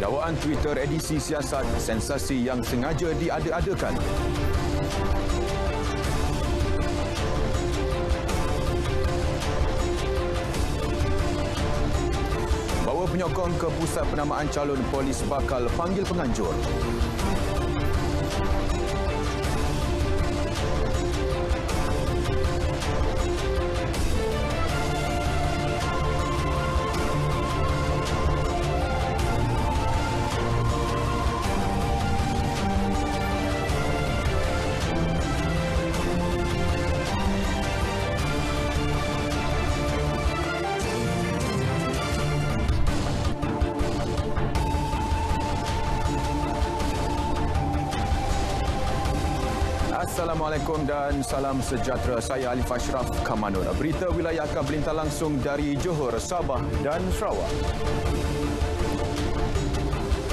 Dakwaan Twitter edisi siasat, sensasi yang sengaja diada-adakan. Bawa penyokong ke pusat penamaan calon polis bakal panggil penganjur. Assalamualaikum dan salam sejahtera. Saya Alif Ashraf Kamanur. Berita wilayah akan berlintas langsung dari Johor, Sabah dan Sarawak.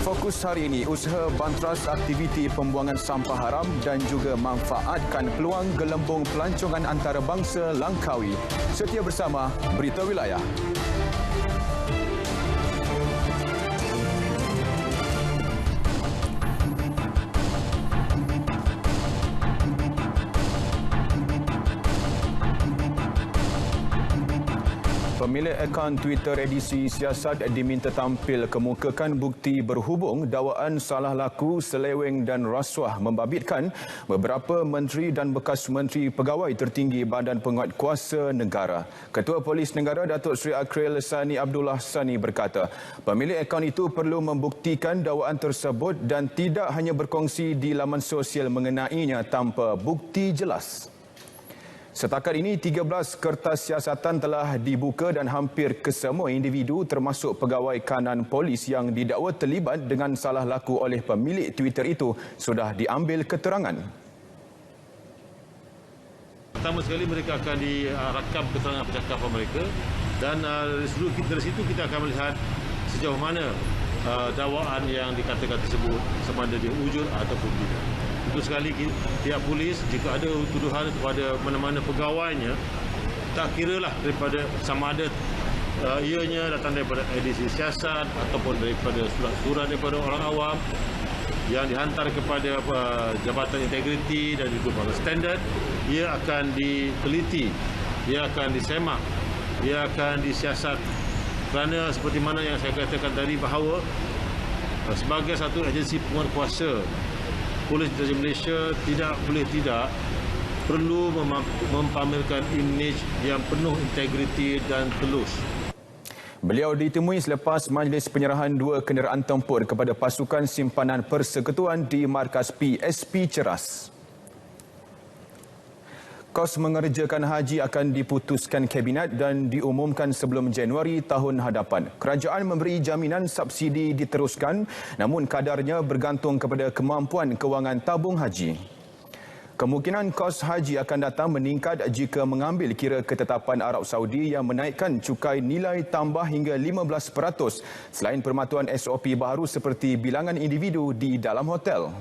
Fokus hari ini, usaha bantras aktiviti pembuangan sampah haram dan juga manfaatkan peluang gelembung pelancongan antarabangsa Langkawi. Setia bersama Berita Wilayah. Pemilik akaun Twitter edisi siasat diminta tampil kemukakan bukti berhubung dakwaan salah laku, seleweng dan rasuah membabitkan beberapa menteri dan bekas menteri pegawai tertinggi Badan Penguatkuasa Negara. Ketua Polis Negara Datuk Seri Akril Sani Abdullah Sani berkata, pemilik akaun itu perlu membuktikan dakwaan tersebut dan tidak hanya berkongsi di laman sosial mengenainya tanpa bukti jelas. Setakat ini, 13 kertas siasatan telah dibuka dan hampir kesemua individu termasuk pegawai kanan polis yang didakwa terlibat dengan salah laku oleh pemilik Twitter itu sudah diambil keterangan. Pertama sekali mereka akan direkam keterangan percakapan mereka dan dari situ kita akan melihat sejauh mana dakwaan yang dikatakan tersebut sama ada dia wujud ataupun tidak. Itu sekali pihak polis jika ada tuduhan kepada mana-mana pegawainya, tak kiralah daripada sama ada ianya datang daripada edisi siasat ataupun daripada surat-surat daripada orang awam yang dihantar kepada Jabatan Integriti dan juga standard, ia akan diteliti, ia akan disemak, ia akan disiasat. Kerana seperti mana yang saya katakan tadi bahawa sebagai satu agensi penguatkuasa, Polis Intelijen Malaysia tidak boleh tidak perlu mempamerkan imej yang penuh integriti dan tulus. Beliau ditemui selepas majlis penyerahan 2 kenderaan tempur kepada pasukan simpanan persekutuan di markas PSP Ceras. Kos mengerjakan haji akan diputuskan Kabinet dan diumumkan sebelum Januari tahun hadapan. Kerajaan memberi jaminan subsidi diteruskan, namun kadarnya bergantung kepada kemampuan kewangan tabung haji. Kemungkinan kos haji akan datang meningkat jika mengambil kira ketetapan Arab Saudi yang menaikkan cukai nilai tambah hingga 15% selain permatuan SOP baru seperti bilangan individu di dalam hotel.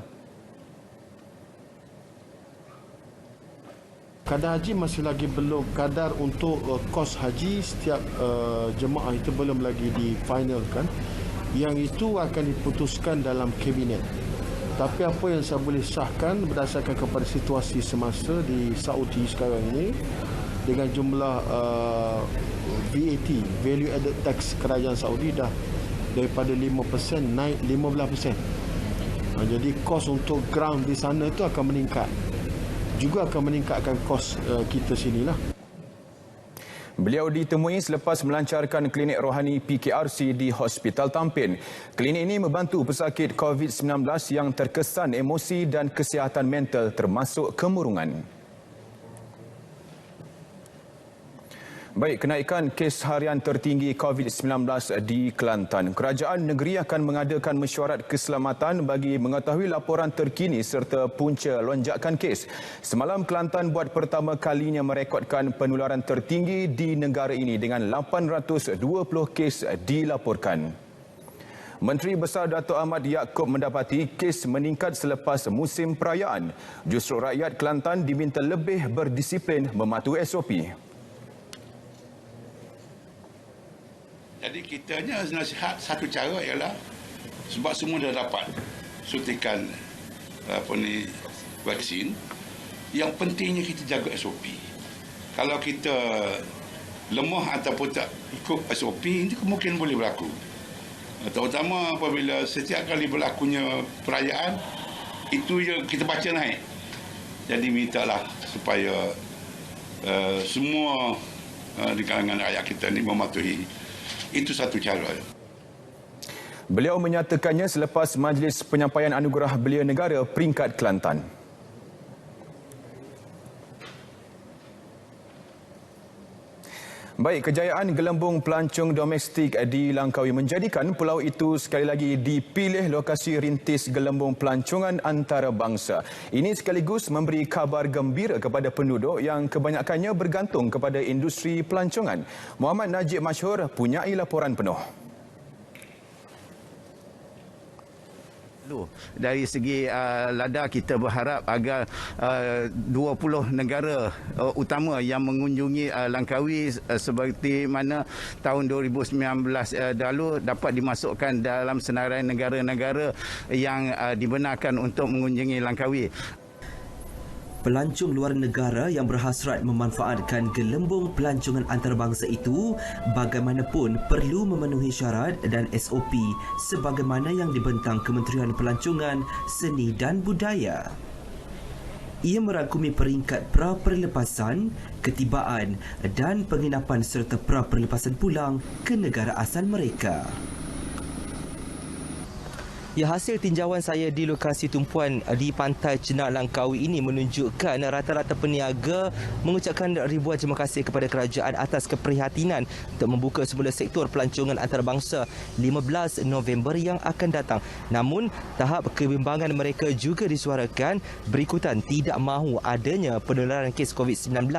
Kadar haji masih lagi belum, kadar untuk kos haji setiap jemaah itu belum lagi difinalkan. Yang itu akan diputuskan dalam Kabinet. Tapi apa yang saya boleh sahkan berdasarkan kepada situasi semasa di Saudi sekarang ini, dengan jumlah VAT, Value Added Tax kerajaan Saudi dah daripada 5% naik 15%. Jadi kos untuk ground di sana itu akan meningkat. Juga akan meningkatkan kos kita sinilah. Beliau ditemui selepas melancarkan klinik rohani PKRC di Hospital Tampin. Klinik ini membantu pesakit COVID-19 yang terkesan emosi dan kesihatan mental termasuk kemurungan. Baik, kenaikan kes harian tertinggi COVID-19 di Kelantan. Kerajaan negeri akan mengadakan mesyuarat keselamatan bagi mengetahui laporan terkini serta punca lonjakan kes. Semalam Kelantan buat pertama kalinya merekodkan penularan tertinggi di negara ini dengan 820 kes dilaporkan. Menteri Besar Dato' Ahmad Yaakob mendapati kes meningkat selepas musim perayaan. Justru rakyat Kelantan diminta lebih berdisiplin mematuhi SOP. Jadi kitanya nasihat satu cara ialah Sebab semua dah dapat suntikan vaksin. Yang pentingnya kita jaga SOP. Kalau kita lemah ataupun tak ikut SOP, ini kemungkinan boleh berlaku. Terutama apabila setiap kali berlakunya perayaan, itu je kita baca naik. Jadi mintalah supaya semua di kalangan rakyat kita ini mematuhi. Itu satu cara. Beliau menyatakannya selepas Majlis Penyampaian Anugerah Belia Negara peringkat Kelantan. Baik, kejayaan gelembung pelancong domestik di Langkawi menjadikan pulau itu sekali lagi dipilih lokasi rintis gelembung pelancongan antarabangsa. Ini sekaligus memberi kabar gembira kepada penduduk yang kebanyakannya bergantung kepada industri pelancongan. Muhammad Najib Masyhur punyai laporan penuh. Dari segi lada, kita berharap agar 20 negara utama yang mengunjungi Langkawi seperti mana tahun 2019 lalu dapat dimasukkan dalam senarai negara-negara yang dibenarkan untuk mengunjungi Langkawi. Pelancong luar negara yang berhasrat memanfaatkan gelembung pelancongan antarabangsa itu bagaimanapun perlu memenuhi syarat dan SOP sebagaimana yang dibentang Kementerian Pelancongan, Seni dan Budaya. Ia merangkumi peringkat pra-perlepasan, ketibaan dan penginapan serta pra-perlepasan pulang ke negara asal mereka. Ya, hasil tinjauan saya di lokasi tumpuan di Pantai Cenak Langkawi ini menunjukkan rata-rata peniaga mengucapkan ribuan terima kasih kepada kerajaan atas keprihatinan untuk membuka semula sektor pelancongan antarabangsa 15 November yang akan datang. Namun, tahap kebimbangan mereka juga disuarakan berikutan tidak mahu adanya penularan kes COVID-19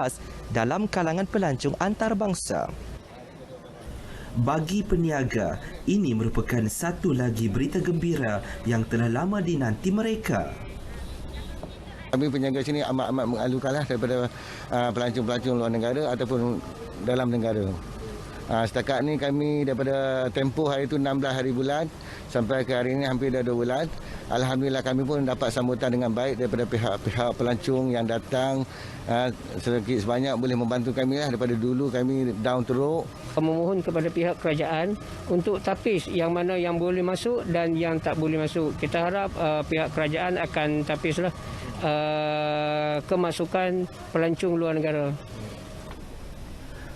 dalam kalangan pelancong antarabangsa. Bagi peniaga, ini merupakan satu lagi berita gembira yang telah lama dinanti mereka. Kami peniaga sini amat-amat mengalukanlah daripada pelancong-pelancong luar negara ataupun dalam negara. Setakat ni kami daripada tempoh hari itu 16 hari bulan sampai ke hari ini hampir dah 2 bulan. Alhamdulillah kami pun dapat sambutan dengan baik daripada pihak-pihak pelancong yang datang. Sedikit sebanyak boleh membantu kami lah daripada dulu kami down teruk. Memohon kepada pihak kerajaan untuk tapis yang mana yang boleh masuk dan yang tak boleh masuk. Kita harap pihak kerajaan akan tapislah kemasukan pelancong luar negara.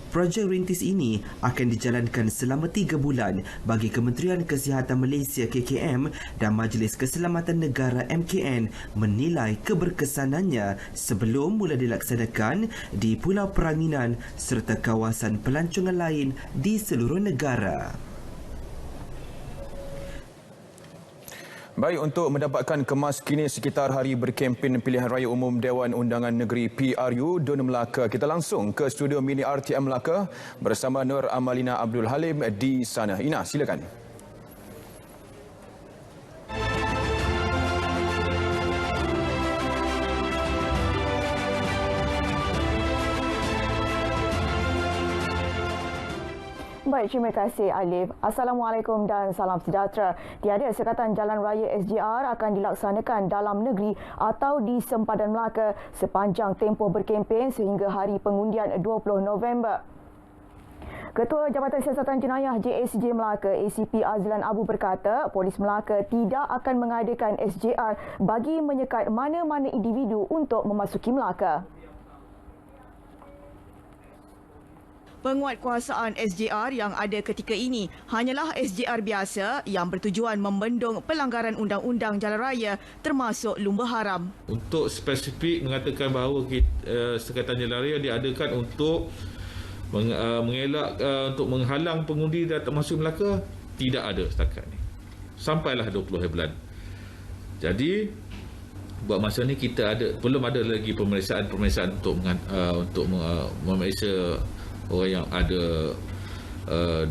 Projek rintis ini akan dijalankan selama 3 bulan bagi Kementerian Kesihatan Malaysia KKM dan Majlis Keselamatan Negara MKN menilai keberkesanannya sebelum mula dilaksanakan di Pulau Peranginan serta kawasan pelancongan lain di seluruh negara. Baik, untuk mendapatkan kemas kini sekitar hari berkempen pilihan raya umum Dewan Undangan Negeri PRU Dun Melaka, kita langsung ke studio mini RTM Melaka bersama Nur Amalina Abdul Halim di sana. Ina, silakan. Baik, terima kasih Alif. Assalamualaikum dan salam sejahtera. Tiada sekatan jalan raya SJR akan dilaksanakan dalam negeri atau di sempadan Melaka sepanjang tempoh berkempen sehingga hari pengundian 20 November. Ketua Jabatan Siasatan Jenayah JSJ Melaka, ACP Azlan Abu berkata, Polis Melaka tidak akan mengadakan SJR bagi menyekat mana-mana individu untuk memasuki Melaka. Penguatkuasaan SJR yang ada ketika ini hanyalah SJR biasa yang bertujuan membendung pelanggaran undang-undang jalan raya termasuk lumba haram. Untuk spesifik mengatakan bahawa sekatan jalan raya diadakan untuk mengelak untuk menghalang pengundi datang masuk Melaka, tidak ada setakat ini. Sampailah 20 hari bulan. Jadi buat masa ni kita belum ada lagi pemeriksaan untuk memeriksa orang yang ada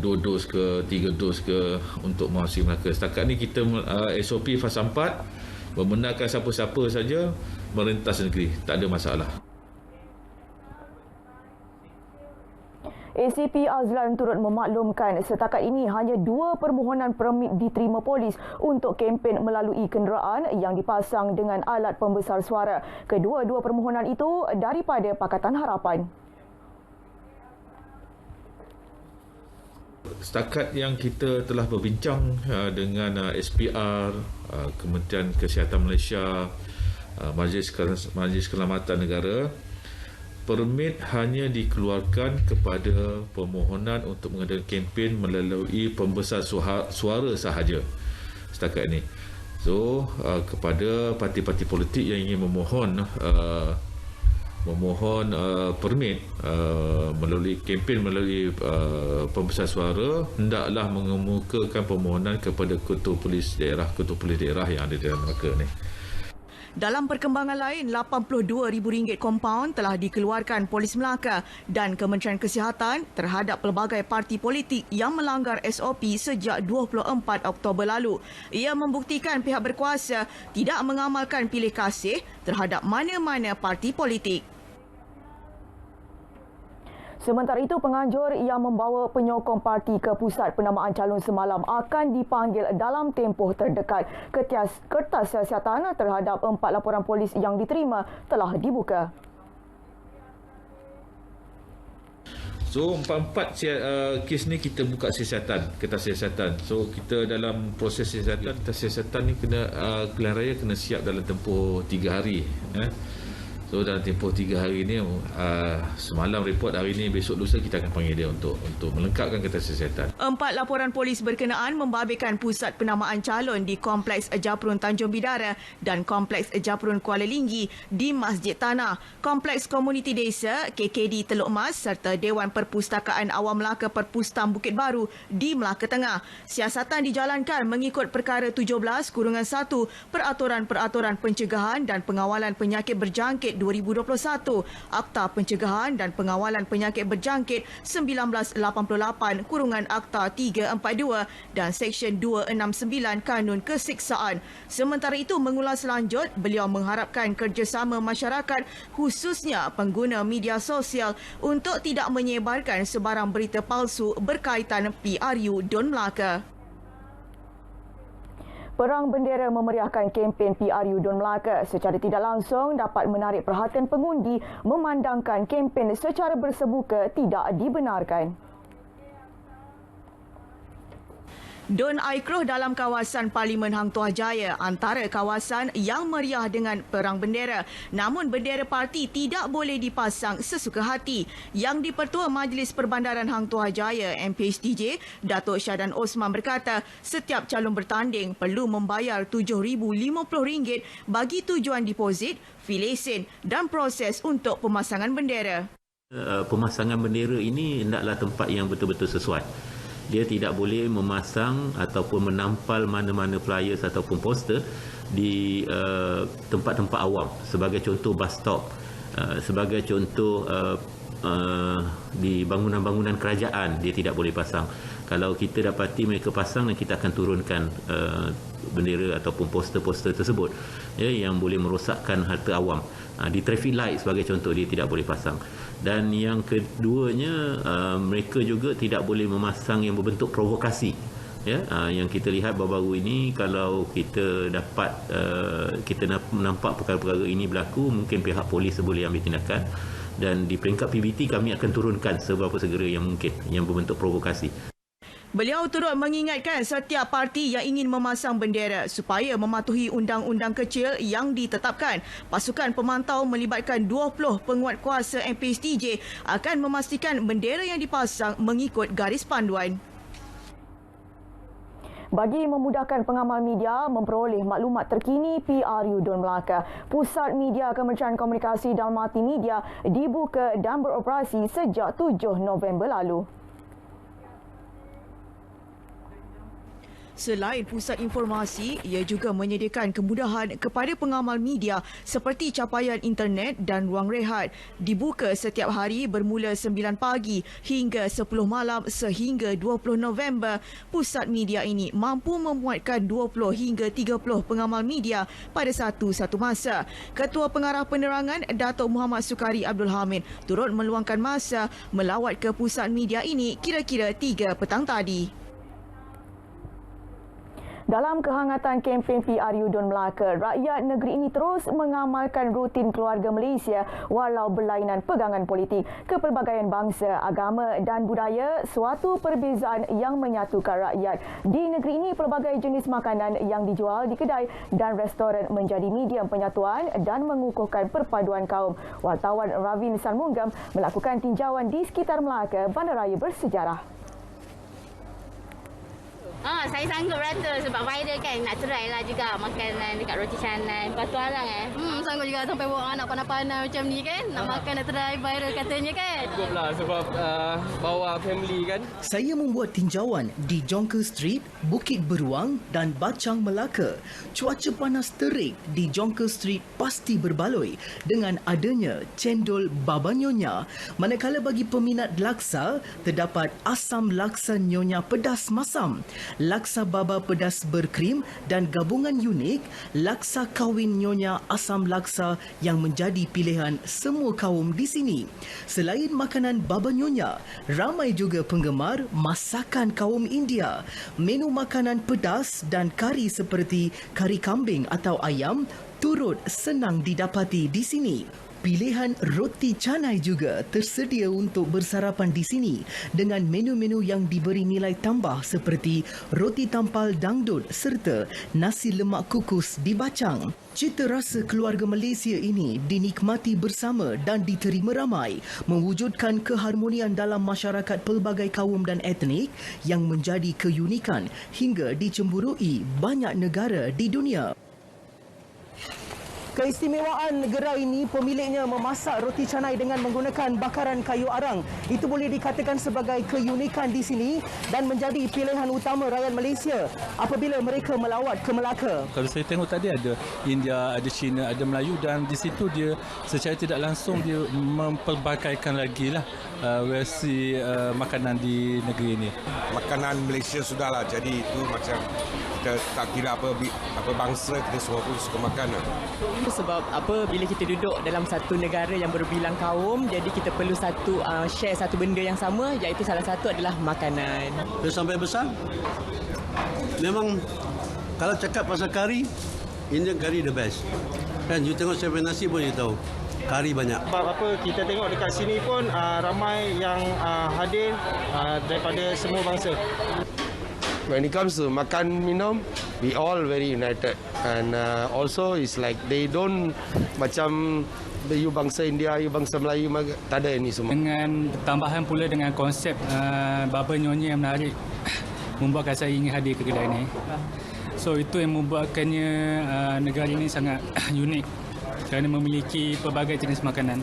2 dos ke 3 dos ke untuk memasuki Melaka. Setakat ni kita SOP fasa 4 membenarkan siapa-siapa saja merentas negeri, tak ada masalah. ACP Azlan turut memaklumkan setakat ini hanya 2 permohonan permit diterima polis untuk kempen melalui kenderaan yang dipasang dengan alat pembesar suara. Kedua-dua permohonan itu daripada Pakatan Harapan. Setakat yang kita telah berbincang dengan SPR, Kementerian Kesihatan Malaysia, Majlis Keselamatan Negara, permit hanya dikeluarkan kepada permohonan untuk mengadakan kempen melalui pembesar suara sahaja setakat ini. So, kepada parti-parti politik yang ingin memohon permit melalui kempen melalui pembesar suara, hendaklah mengemukakan permohonan kepada ketua polis daerah yang ada di dalam Melaka ni. Dalam perkembangan lain, RM82,000 kompaun telah dikeluarkan Polis Melaka dan Kementerian Kesihatan terhadap pelbagai parti politik yang melanggar SOP sejak 24 Oktober lalu. Ia membuktikan pihak berkuasa tidak mengamalkan pilih kasih terhadap mana-mana parti politik. Sementara itu, penganjur yang membawa penyokong parti ke pusat penamaan calon semalam akan dipanggil dalam tempoh terdekat. Kertas siasatan terhadap 4 laporan polis yang diterima telah dibuka. So, 4 kes ni kita buka kertas siasatan. So, kita dalam proses siasatan, kertas siasatan ni kena pilihan raya kena siap dalam tempoh 3 hari. So dalam tempoh 3 hari ni, semalam report, hari ni, besok lusa kita akan panggil dia untuk melengkapkan kertas siasatan. 4 laporan polis berkenaan membabitkan pusat penamaan calon di Kompleks Japrun Tanjung Bidara dan Kompleks Japrun Kuala Linggi di Masjid Tanah, Kompleks Komuniti Desa KKD Teluk Mas serta Dewan Perpustakaan Awam Melaka Perpustan Bukit Baru di Melaka Tengah. Siasatan dijalankan mengikut Perkara 17/1 Peraturan-Peraturan Pencegahan dan Pengawalan Penyakit Berjangkit 2021, Akta Pencegahan dan Pengawalan Penyakit Berjangkit 1988 Akta 342 dan Seksyen 269 Kanun Kesiksaan. Sementara itu, mengulas lanjut, beliau mengharapkan kerjasama masyarakat khususnya pengguna media sosial untuk tidak menyebarkan sebarang berita palsu berkaitan PRU Dun Melaka. Perang bendera memeriahkan kempen PRU Dun Melaka secara tidak langsung dapat menarik perhatian pengundi memandangkan kempen secara bersebuka tidak dibenarkan. Dun Aikroh dalam kawasan Parlimen Hang Tuah Jaya antara kawasan yang meriah dengan perang bendera. Namun bendera parti tidak boleh dipasang sesuka hati. Yang di-Pertua Majlis Perbandaran Hang Tuah Jaya MPHTJ, Datuk Syadan Osman berkata, setiap calon bertanding perlu membayar RM7,050 bagi tujuan deposit, fee lesen dan proses untuk pemasangan bendera. Pemasangan bendera ini hendaklah tempat yang betul-betul sesuai. Dia tidak boleh memasang ataupun menampal mana-mana flyers ataupun poster di tempat-tempat awam. Sebagai contoh bus stop, sebagai contoh di bangunan-bangunan kerajaan dia tidak boleh pasang. Kalau kita dapati mereka pasang, dan kita akan turunkan bendera ataupun poster-poster tersebut, yang boleh merosakkan harta awam. Di traffic light sebagai contoh dia tidak boleh pasang. Dan yang keduanya, mereka juga tidak boleh memasang yang berbentuk provokasi. Yang kita lihat baru-baru ini, kalau kita dapat kita nampak perkara-perkara ini berlaku, mungkin pihak polis boleh ambil tindakan. Dan di peringkat PBT kami akan turunkan seberapa segera yang mungkin yang berbentuk provokasi. Beliau turut mengingatkan setiap parti yang ingin memasang bendera supaya mematuhi undang-undang kecil yang ditetapkan. Pasukan pemantau melibatkan 20 penguatkuasa MPHTJ akan memastikan bendera yang dipasang mengikut garis panduan. Bagi memudahkan pengamal media memperoleh maklumat terkini PRU Dun Melaka, Pusat Media Kementerian Komunikasi dan Multimedia dibuka dan beroperasi sejak 7 November lalu. Selain pusat informasi, ia juga menyediakan kemudahan kepada pengamal media seperti capaian internet dan ruang rehat. Dibuka setiap hari bermula 9 pagi hingga 10 malam sehingga 20 November. Pusat media ini mampu memuatkan 20 hingga 30 pengamal media pada satu masa. Ketua Pengarah Penerangan Datuk Muhammad Sukari Abdul Hamid turut meluangkan masa melawat ke pusat media ini kira-kira 3 petang tadi. Dalam kehangatan kempen PRU Dun Melaka, rakyat negeri ini terus mengamalkan rutin keluarga Malaysia walau berlainan pegangan politik, kepelbagaian bangsa, agama dan budaya, suatu perbezaan yang menyatukan rakyat. Di negeri ini, pelbagai jenis makanan yang dijual di kedai dan restoran menjadi medium penyatuan dan mengukuhkan perpaduan kaum. Wartawan Ravin Sanmunggam melakukan tinjauan di sekitar Melaka, bandaraya bersejarah. Saya sanggup rata sebab viral kan. Nak try lah juga makanan dekat roti canai. Patualang sanggup juga sampai bawa anak panah-panah macam ni kan. Nak makan, nak try viral katanya kan. Cukup lah sebab bawa family kan. Saya membuat tinjauan di Jonker Street, Bukit Beruang dan Bacang Melaka. Cuaca panas terik di Jonker Street pasti berbaloi dengan adanya cendol Baba Nyonya. Manakala bagi peminat laksa, terdapat asam laksa Nyonya pedas masam, laksa baba pedas berkrim dan gabungan unik laksa kawin Nyonya asam laksa yang menjadi pilihan semua kaum di sini. Selain makanan Baba Nyonya, ramai juga penggemar masakan kaum India. Menu makanan pedas dan kari seperti kari kambing atau ayam turut senang didapati di sini. Pilihan roti canai juga tersedia untuk bersarapan di sini dengan menu-menu yang diberi nilai tambah seperti roti tampal dangdut serta nasi lemak kukus di Bacang. Cita rasa keluarga Malaysia ini dinikmati bersama dan diterima ramai, mewujudkan keharmonian dalam masyarakat pelbagai kaum dan etnik yang menjadi keunikan hingga dicemburui banyak negara di dunia. Keistimewaan gerai ini, pemiliknya memasak roti canai dengan menggunakan bakaran kayu arang. Itu boleh dikatakan sebagai keunikan di sini dan menjadi pilihan utama rakyat Malaysia apabila mereka melawat ke Melaka. Kalau saya tengok tadi ada India, ada Cina, ada Melayu dan di situ dia secara tidak langsung dia mempelbagaikan lagi lah versi makanan di negeri ini. Makanan Malaysia sudahlah, jadi itu macam kita tak kira apa bangsa, kita semua pun suka makanan. Sebab bila kita duduk dalam satu negara yang berbilang kaum, jadi kita perlu share satu benda yang sama, iaitu salah satu adalah makanan. Dari sampai besar memang kalau cakap pasal kari, Indian curry the best. Kan you tengok saya nasi pun you tahu kari banyak. Sebab apa kita tengok dekat sini pun ramai yang hadir daripada semua bangsa. When it comes to makan minum, we all very united, and also it's like they don't macam you bangsa India, you bangsa Melayu, tak ada ini semua. Dengan tambahan pula dengan konsep Baba Nyonya yang menarik, membuatkan saya ingin hadir ke kedai ini. So itu yang membuatkannya negara ini sangat unik kerana memiliki pelbagai jenis makanan.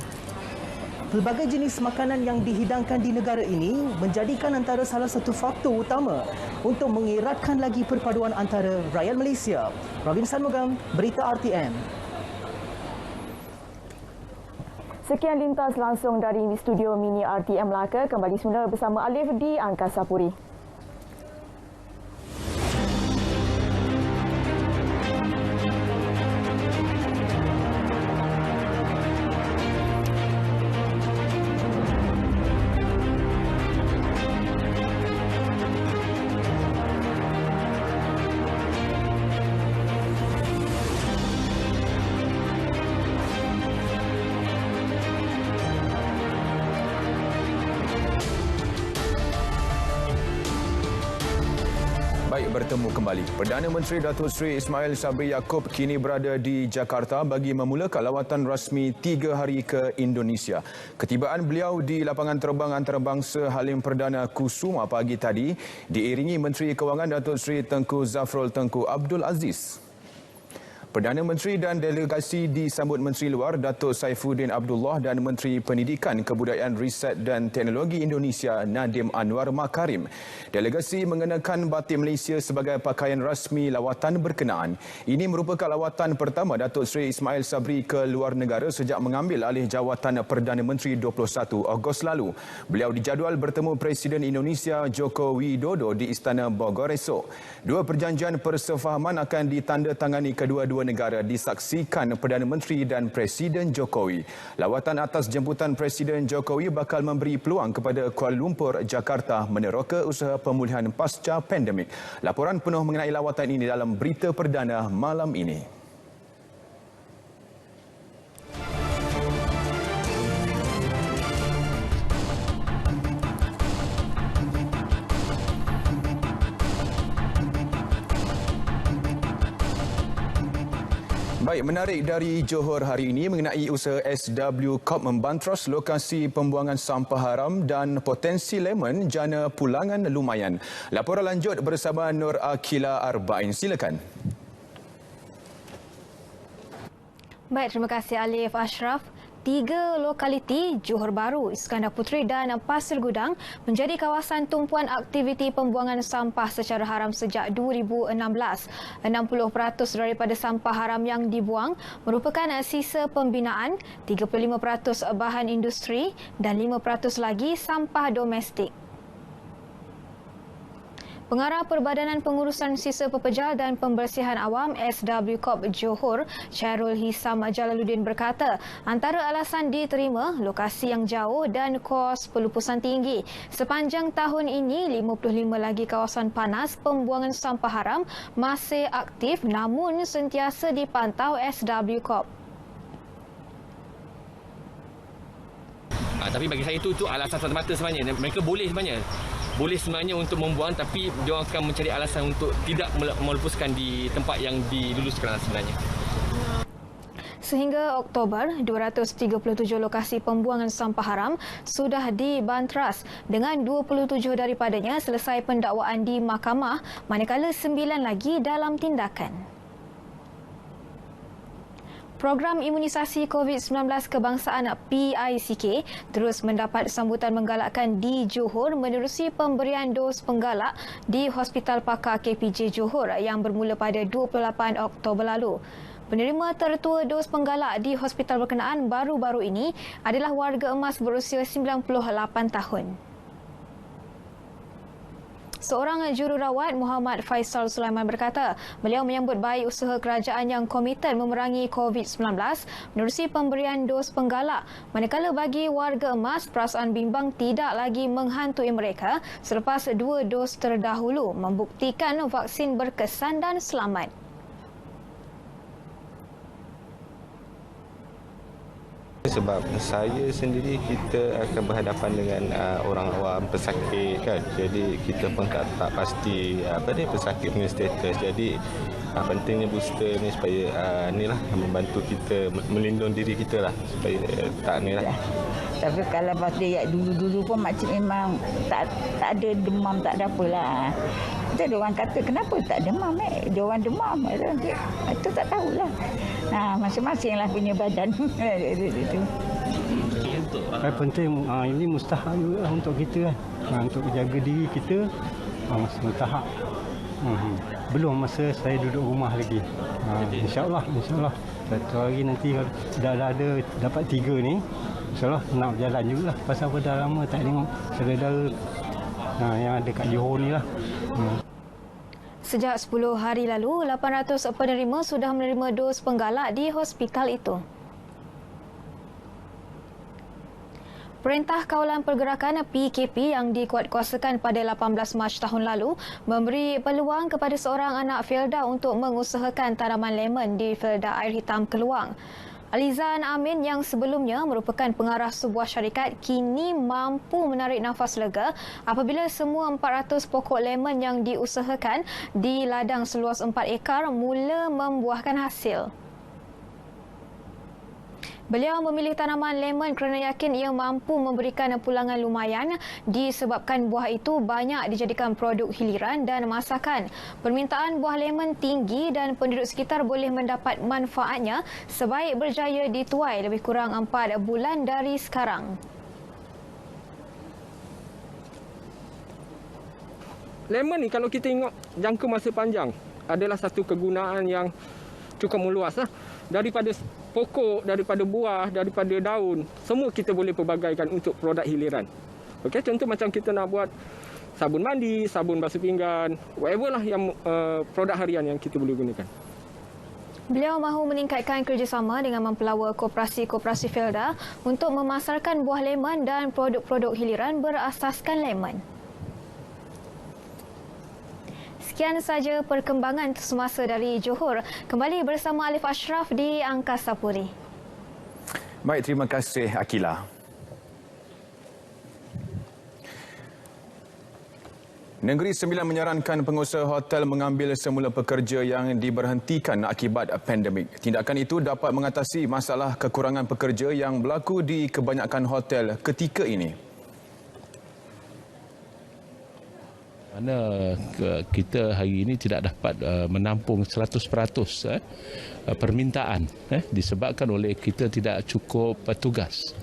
Pelbagai jenis makanan yang dihidangkan di negara ini menjadikan antara salah satu faktor utama untuk mengeratkan lagi perpaduan antara rakyat Malaysia. Ravin Sanmunggam, Berita RTM. Sekian lintas langsung dari studio mini RTM Melaka. Kembali semula bersama Alif di Angkasa Puri. Baik, bertemu kembali. Perdana Menteri Datuk Seri Ismail Sabri Yaakob kini berada di Jakarta bagi memulakan lawatan rasmi 3 hari ke Indonesia. Ketibaan beliau di lapangan terbang antarabangsa Halim Perdana Kusuma pagi tadi diiringi Menteri Kewangan Datuk Seri Tengku Zafrul Tengku Abdul Aziz. Perdana Menteri dan delegasi disambut Menteri Luar Datuk Saifuddin Abdullah dan Menteri Pendidikan, Kebudayaan, Riset dan Teknologi Indonesia Nadiem Anwar Makarim. Delegasi mengenakan batik Malaysia sebagai pakaian rasmi lawatan berkenaan. Ini merupakan lawatan pertama Datuk Seri Ismail Sabri ke luar negara sejak mengambil alih jawatan Perdana Menteri 21 Ogos lalu. Beliau dijadual bertemu Presiden Indonesia Joko Widodo di Istana Bogor esok. Dua perjanjian persefahaman akan ditandatangani kedua-dua negara disaksikan Perdana Menteri dan Presiden Jokowi. Lawatan atas jemputan Presiden Jokowi bakal memberi peluang kepada Kuala Lumpur, Jakarta meneroka usaha pemulihan pasca pandemik. Laporan penuh mengenai lawatan ini dalam berita perdana malam ini. Baik, menarik dari Johor hari ini mengenai usaha SW Corp membantros lokasi pembuangan sampah haram dan potensi lemon jana pulangan lumayan. Laporan lanjut bersama Nur Akila Arba'in. Silakan. Baik, terima kasih Alif Ashraf. 3 lokaliti Johor Bahru, Iskandar Puteri dan Pasir Gudang menjadi kawasan tumpuan aktiviti pembuangan sampah secara haram sejak 2016. 60% daripada sampah haram yang dibuang merupakan sisa pembinaan, 35% bahan industri dan 5% lagi sampah domestik. Pengarah Perbadanan Pengurusan Sisa Pepejal dan Pembersihan Awam SW Corp Johor, Chairul Hisam Jalaluddin berkata, antara alasan diterima lokasi yang jauh dan kos pelupusan tinggi. Sepanjang tahun ini, 55 lagi kawasan panas pembuangan sampah haram masih aktif namun sentiasa dipantau SW Corp. Tapi bagi saya itu alasan semata-mata sebenarnya. Mereka boleh sebenarnya untuk membuang, tapi dia akan mencari alasan untuk tidak melepaskan di tempat yang diluluskan sebenarnya. Sehingga Oktober, 237 lokasi pembuangan sampah haram sudah dibantras dengan 27 daripadanya selesai pendakwaan di mahkamah, manakala 9 lagi dalam tindakan. Program imunisasi COVID-19 kebangsaan PICK terus mendapat sambutan menggalakkan di Johor menerusi pemberian dos penggalak di Hospital Pakar KPJ Johor yang bermula pada 28 Oktober lalu. Penerima tertua dos penggalak di hospital berkenaan baru-baru ini adalah warga emas berusia 98 tahun. Seorang jururawat, Muhammad Faisal Sulaiman berkata, beliau menyambut baik usaha kerajaan yang komited memerangi COVID-19 menerusi pemberian dos penggalak. Manakala bagi warga emas, perasaan bimbang tidak lagi menghantui mereka selepas 2 dos terdahulu membuktikan vaksin berkesan dan selamat. Sebab saya sendiri kita akan berhadapan dengan orang awam, pesakit kan. Jadi kita pun tak pasti pesakit punya status. Jadi pentingnya booster ni supaya inilah membantu kita melindungi diri kita lah supaya tak ni lah. Tapi kalau pasti dulu-dulu pun macam memang tak ada demam, tak ada apalah. Jadi orang kata kenapa tak demam dia orang demam. Itu tak tahulah. Masing-masing lah punya badan. Yang penting ini mustahak juga untuk kita kan. Untuk jaga diri kita mustahak. Belum masa saya duduk rumah lagi. InsyaAllah. Satu hari nanti dah ada dapat 3 ni. InsyaAllah nak berjalan juga lah. Pasal apa dah lama tak tengok saudara yang ada kat Johor ni lah. Sejak 10 hari lalu, 800 penerima sudah menerima dos penggalak di hospital itu. Perintah Kawalan Pergerakan PKP yang dikuatkuasakan pada 18 Mac tahun lalu memberi peluang kepada seorang anak Felda untuk mengusahakan tanaman lemon di Felda Air Hitam Keluang. Alizan Amin yang sebelumnya merupakan pengarah sebuah syarikat kini mampu menarik nafas lega apabila semua 400 pokok lemon yang diusahakan di ladang seluas 4 ekar mula membuahkan hasil. Beliau memilih tanaman lemon kerana yakin ia mampu memberikan pulangan lumayan disebabkan buah itu banyak dijadikan produk hiliran dan masakan. Permintaan buah lemon tinggi dan penduduk sekitar boleh mendapat manfaatnya sebaik berjaya dituai lebih kurang 4 bulan dari sekarang. Lemon ni kalau kita tengok jangka masa panjang adalah satu kegunaan yang cukup meluas lah. Daripada pokok, daripada buah, daripada daun, semua kita boleh pelbagaikan untuk produk hiliran. Okey, contoh macam kita nak buat sabun mandi, sabun basuh pinggan, whatever lah yang produk harian yang kita boleh gunakan. Beliau mahu meningkatkan kerjasama dengan mempelawa koperasi-koperasi Felda untuk memasarkan buah lemon dan produk-produk hiliran berasaskan lemon. Sekian saja perkembangan semasa dari Johor. Kembali bersama Alif Ashraf di Angkasa Puri. Baik, terima kasih Akila. Negeri Sembilan menyarankan pengusaha hotel mengambil semula pekerja yang diberhentikan akibat pandemik. Tindakan itu dapat mengatasi masalah kekurangan pekerja yang berlaku di kebanyakan hotel ketika ini. Mana kita hari ini tidak dapat menampung 100% permintaan disebabkan oleh kita tidak cukup petugas.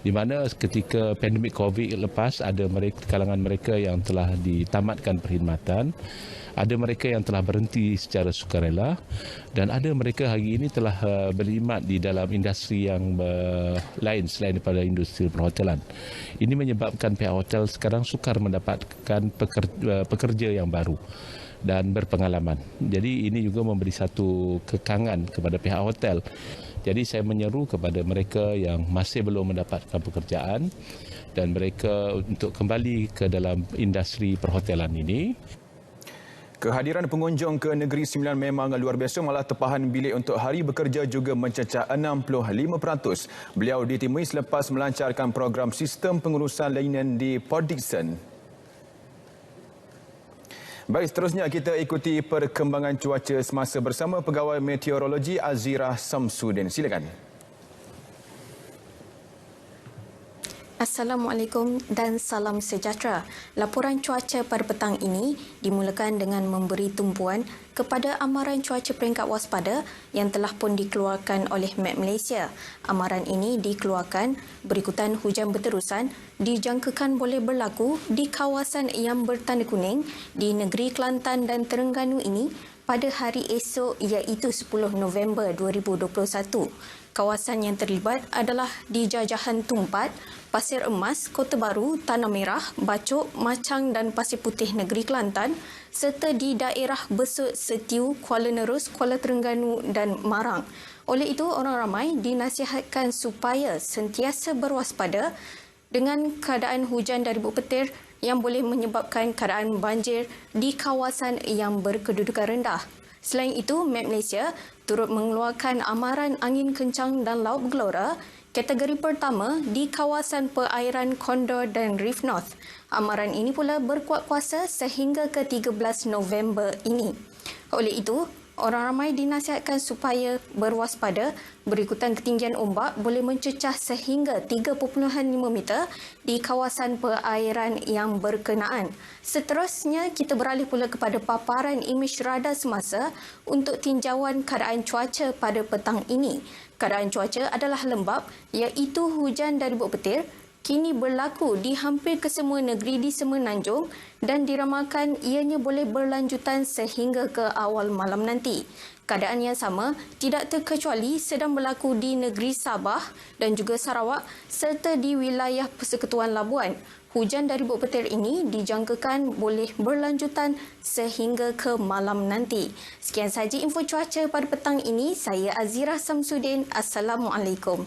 Di mana ketika pandemik COVID lepas ada kalangan mereka yang telah ditamatkan perkhidmatan, ada mereka yang telah berhenti secara sukarela dan ada mereka hari ini telah berkhidmat di dalam industri yang lain selain daripada industri perhotelan. Ini menyebabkan pihak hotel sekarang sukar mendapatkan pekerja yang baru dan berpengalaman. Jadi ini juga memberi satu kekangan kepada pihak hotel. Jadi saya menyeru kepada mereka yang masih belum mendapatkan pekerjaan dan mereka untuk kembali ke dalam industri perhotelan ini. Kehadiran pengunjung ke Negeri Sembilan memang luar biasa, malah tepahan bilik untuk hari bekerja juga mencecah 65%. Beliau ditemui selepas melancarkan program sistem pengurusan lainan di Port Dickson. Baik, seterusnya kita ikuti perkembangan cuaca semasa bersama Pegawai Meteorologi Azirah Samsudin. Silakan. Assalamualaikum dan salam sejahtera. Laporan cuaca pada petang ini dimulakan dengan memberi tumpuan kepada amaran cuaca peringkat waspada yang telah pun dikeluarkan oleh Met Malaysia. Amaran ini dikeluarkan berikutan hujan berterusan dijangkakan boleh berlaku di kawasan yang bertanda kuning di negeri Kelantan dan Terengganu ini pada hari esok iaitu 10 November 2021. Kawasan yang terlibat adalah di Jajahan Tumpat, Pasir Emas, Kota Baru, Tanah Merah, Bacok, Macang dan Pasir Putih Negeri Kelantan serta di daerah Besut, Setiu, Kuala Nerus, Kuala Terengganu dan Marang. Oleh itu, orang ramai dinasihatkan supaya sentiasa berwaspada dengan keadaan hujan dari bukit petir yang boleh menyebabkan keadaan banjir di kawasan yang berkedudukan rendah. Selain itu, Met Malaysia turut mengeluarkan amaran angin kencang dan laut bergelora kategori pertama di kawasan perairan Condor dan Reef North. Amaran ini pula berkuat kuasa sehingga ke 13 November ini. Oleh itu, orang ramai dinasihatkan supaya berwaspada berikutan ketinggian ombak boleh mencecah sehingga 3.5 meter di kawasan perairan yang berkenaan. Seterusnya, kita beralih pula kepada paparan imej radar semasa untuk tinjauan keadaan cuaca pada petang ini. Keadaan cuaca adalah lembap iaitu hujan dari bukit petir kini berlaku di hampir kesemua negeri di Semenanjung dan diramalkan ianya boleh berlanjutan sehingga ke awal malam nanti. Keadaan yang sama tidak terkecuali sedang berlaku di negeri Sabah dan juga Sarawak serta di wilayah Persekutuan Labuan. Hujan dari bukit petir ini dijangkakan boleh berlanjutan sehingga ke malam nanti. Sekian sahaja info cuaca pada petang ini. Saya Azirah Samsudin. Assalamualaikum.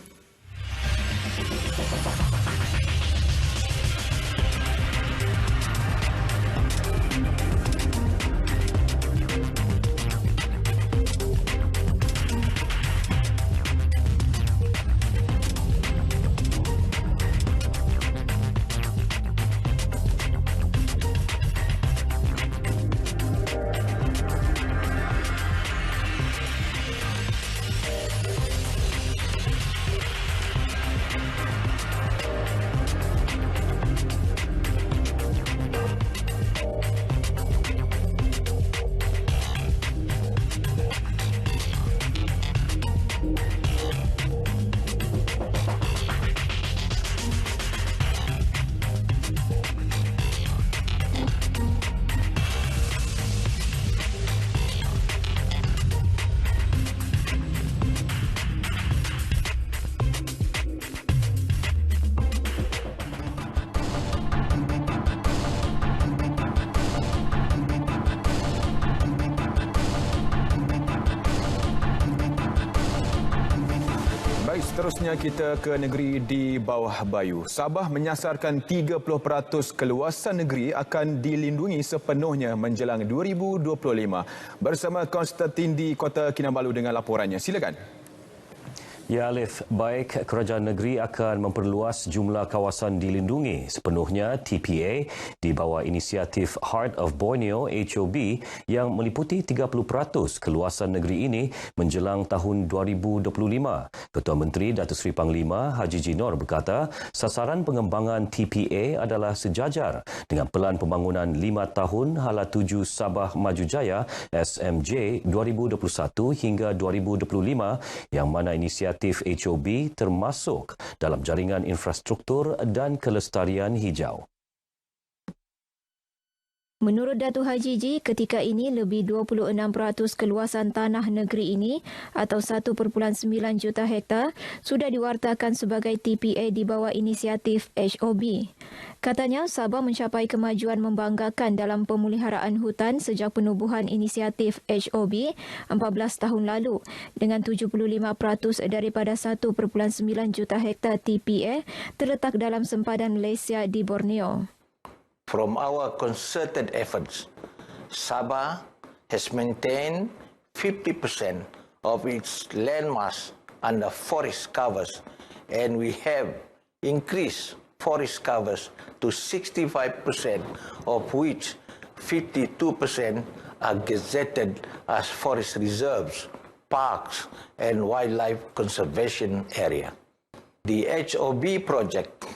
Seterusnya kita ke negeri di bawah bayu. Sabah menyasarkan 30% keluasan negeri akan dilindungi sepenuhnya menjelang 2025. Bersama Konstantin di Kota Kinabalu dengan laporannya. Silakan. Ya Alif, baik kerajaan negeri akan memperluas jumlah kawasan dilindungi sepenuhnya TPA di bawah inisiatif Heart of Borneo HOB yang meliputi 30% keluasan negeri ini menjelang tahun 2025. Ketua Menteri Datuk Seri Panglima Haji Jinor berkata sasaran pengembangan TPA adalah sejajar dengan Pelan Pembangunan 5 tahun hala 7 Sabah Maju Jaya SMJ 2021 hingga 2025 yang mana inisiatif HOB termasuk dalam jaringan infrastruktur dan kelestarian hijau. Menurut Datuk Haji Ji, ketika ini lebih 26% keluasan tanah negeri ini atau 1.9 juta hektar sudah diwartakan sebagai TPA di bawah inisiatif HOB. Katanya, Sabah mencapai kemajuan membanggakan dalam pemeliharaan hutan sejak penubuhan inisiatif HOB 14 tahun lalu dengan 75% daripada 1.9 juta hektar TPA terletak dalam sempadan Malaysia di Borneo. From our concerted efforts, Sabah has maintained 50% of its landmass under forest covers, and we have increased forest covers to 65%, of which 52% are gazetted as forest reserves, parks, and wildlife conservation area. The HOB project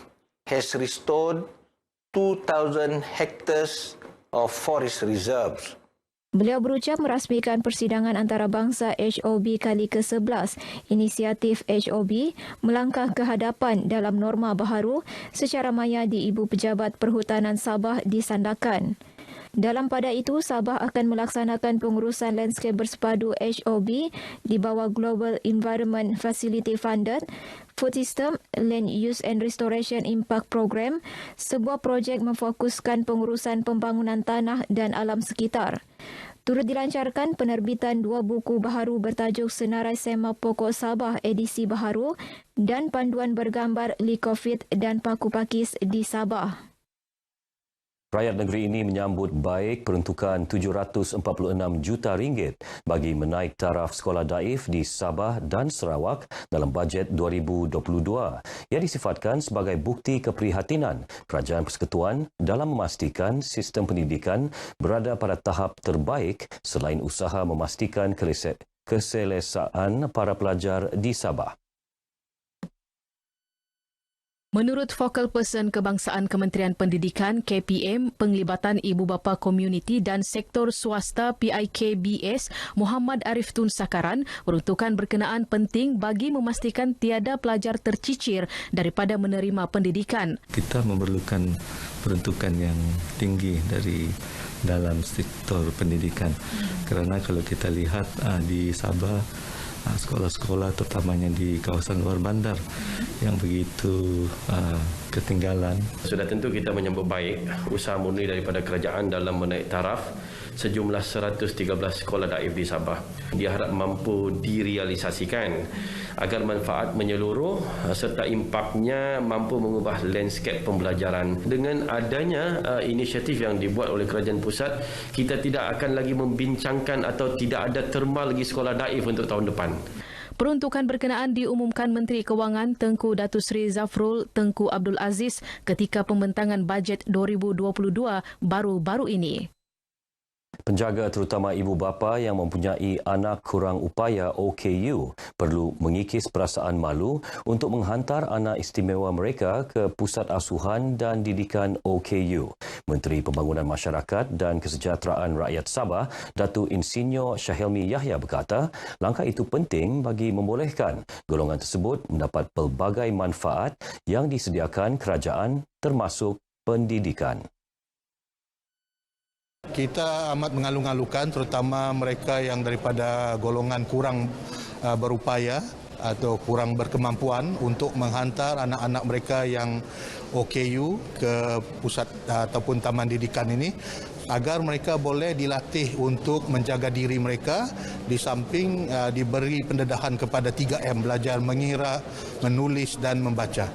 has restored 2,000 hectares of forest reserves. Beliau berucap merasmikan persidangan antarabangsa HOB kali ke-11. Inisiatif HOB melangkah ke hadapan dalam norma baharu secara maya di Ibu Pejabat Perhutanan Sabah di Sandakan. Dalam pada itu, Sabah akan melaksanakan pengurusan landscape bersepadu HOB di bawah Global Environment Facility Funded Food System Land Use and Restoration Impact Program, sebuah projek memfokuskan pengurusan pembangunan tanah dan alam sekitar. Turut dilancarkan penerbitan 2 buku baharu bertajuk Senarai Sema Pokok Sabah edisi baharu dan panduan bergambar Likofit dan Paku Pakis di Sabah. Rakyat negeri ini menyambut baik peruntukan RM746 juta bagi menaik taraf sekolah daif di Sabah dan Sarawak dalam bajet 2022 yang disifatkan sebagai bukti keprihatinan Kerajaan Persekutuan dalam memastikan sistem pendidikan berada pada tahap terbaik selain usaha memastikan keselesaan para pelajar di Sabah. Menurut Focal Person Kebangsaan Kementerian Pendidikan KPM, penglibatan ibu bapa komuniti dan sektor swasta PIKBS Muhammad Arif Tun Sakaran, peruntukan berkenaan penting bagi memastikan tiada pelajar tercicir daripada menerima pendidikan. Kita memerlukan peruntukan yang tinggi dari dalam sektor pendidikan. Kerana kalau kita lihat di Sabah, sekolah-sekolah terutamanya di kawasan luar bandar yang begitu ketinggalan. Sudah tentu kita menyambut baik usaha murni daripada kerajaan dalam menaik taraf sejumlah 113 sekolah daif di Sabah. Diharap mampu direalisasikan agar manfaat menyeluruh serta impaknya mampu mengubah landscape pembelajaran. Dengan adanya inisiatif yang dibuat oleh kerajaan pusat, kita tidak akan lagi membincangkan atau tidak ada termal lagi sekolah daif untuk tahun depan. Peruntukan berkenaan diumumkan Menteri Kewangan Tengku Datuk Seri Zafrul Tengku Abdul Aziz ketika pembentangan bajet 2022 baru-baru ini. Penjaga terutama ibu bapa yang mempunyai anak kurang upaya OKU perlu mengikis perasaan malu untuk menghantar anak istimewa mereka ke Pusat Asuhan dan Didikan OKU. Menteri Pembangunan Masyarakat dan Kesejahteraan Rakyat Sabah, Datuk Insinyur Syahilmi Yahya berkata, langkah itu penting bagi membolehkan golongan tersebut mendapat pelbagai manfaat yang disediakan kerajaan termasuk pendidikan. Kita amat mengalu-alukan terutama mereka yang daripada golongan kurang berupaya atau kurang berkemampuan untuk menghantar anak-anak mereka yang OKU ke pusat ataupun taman didikan ini agar mereka boleh dilatih untuk menjaga diri mereka di samping diberi pendedahan kepada 3M, belajar mengira, menulis dan membaca.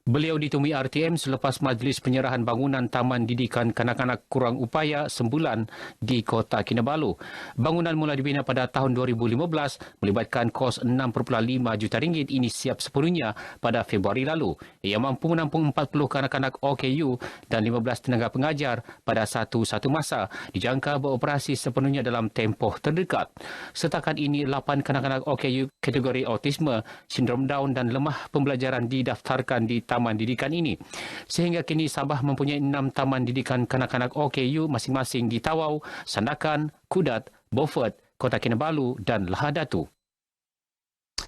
Beliau ditemui RTM selepas majlis penyerahan bangunan Taman Didikan Kanak-kanak Kurang Upaya Sembulan di Kota Kinabalu. Bangunan mula dibina pada tahun 2015 melibatkan kos 6.5 juta ringgit ini siap sepenuhnya pada Februari lalu. Ia mampu menampung 40 kanak-kanak OKU dan 15 tenaga pengajar pada satu masa. Dijangka beroperasi sepenuhnya dalam tempoh terdekat. Setakat ini 8 kanak-kanak OKU kategori autisme, sindrom Down dan lemah pembelajaran didaftarkan di taman didikan ini. Sehingga kini Sabah mempunyai 6 taman didikan kanak-kanak OKU masing-masing di Tawau, Sandakan, Kudat, Beaufort, Kota Kinabalu dan Lahadatu.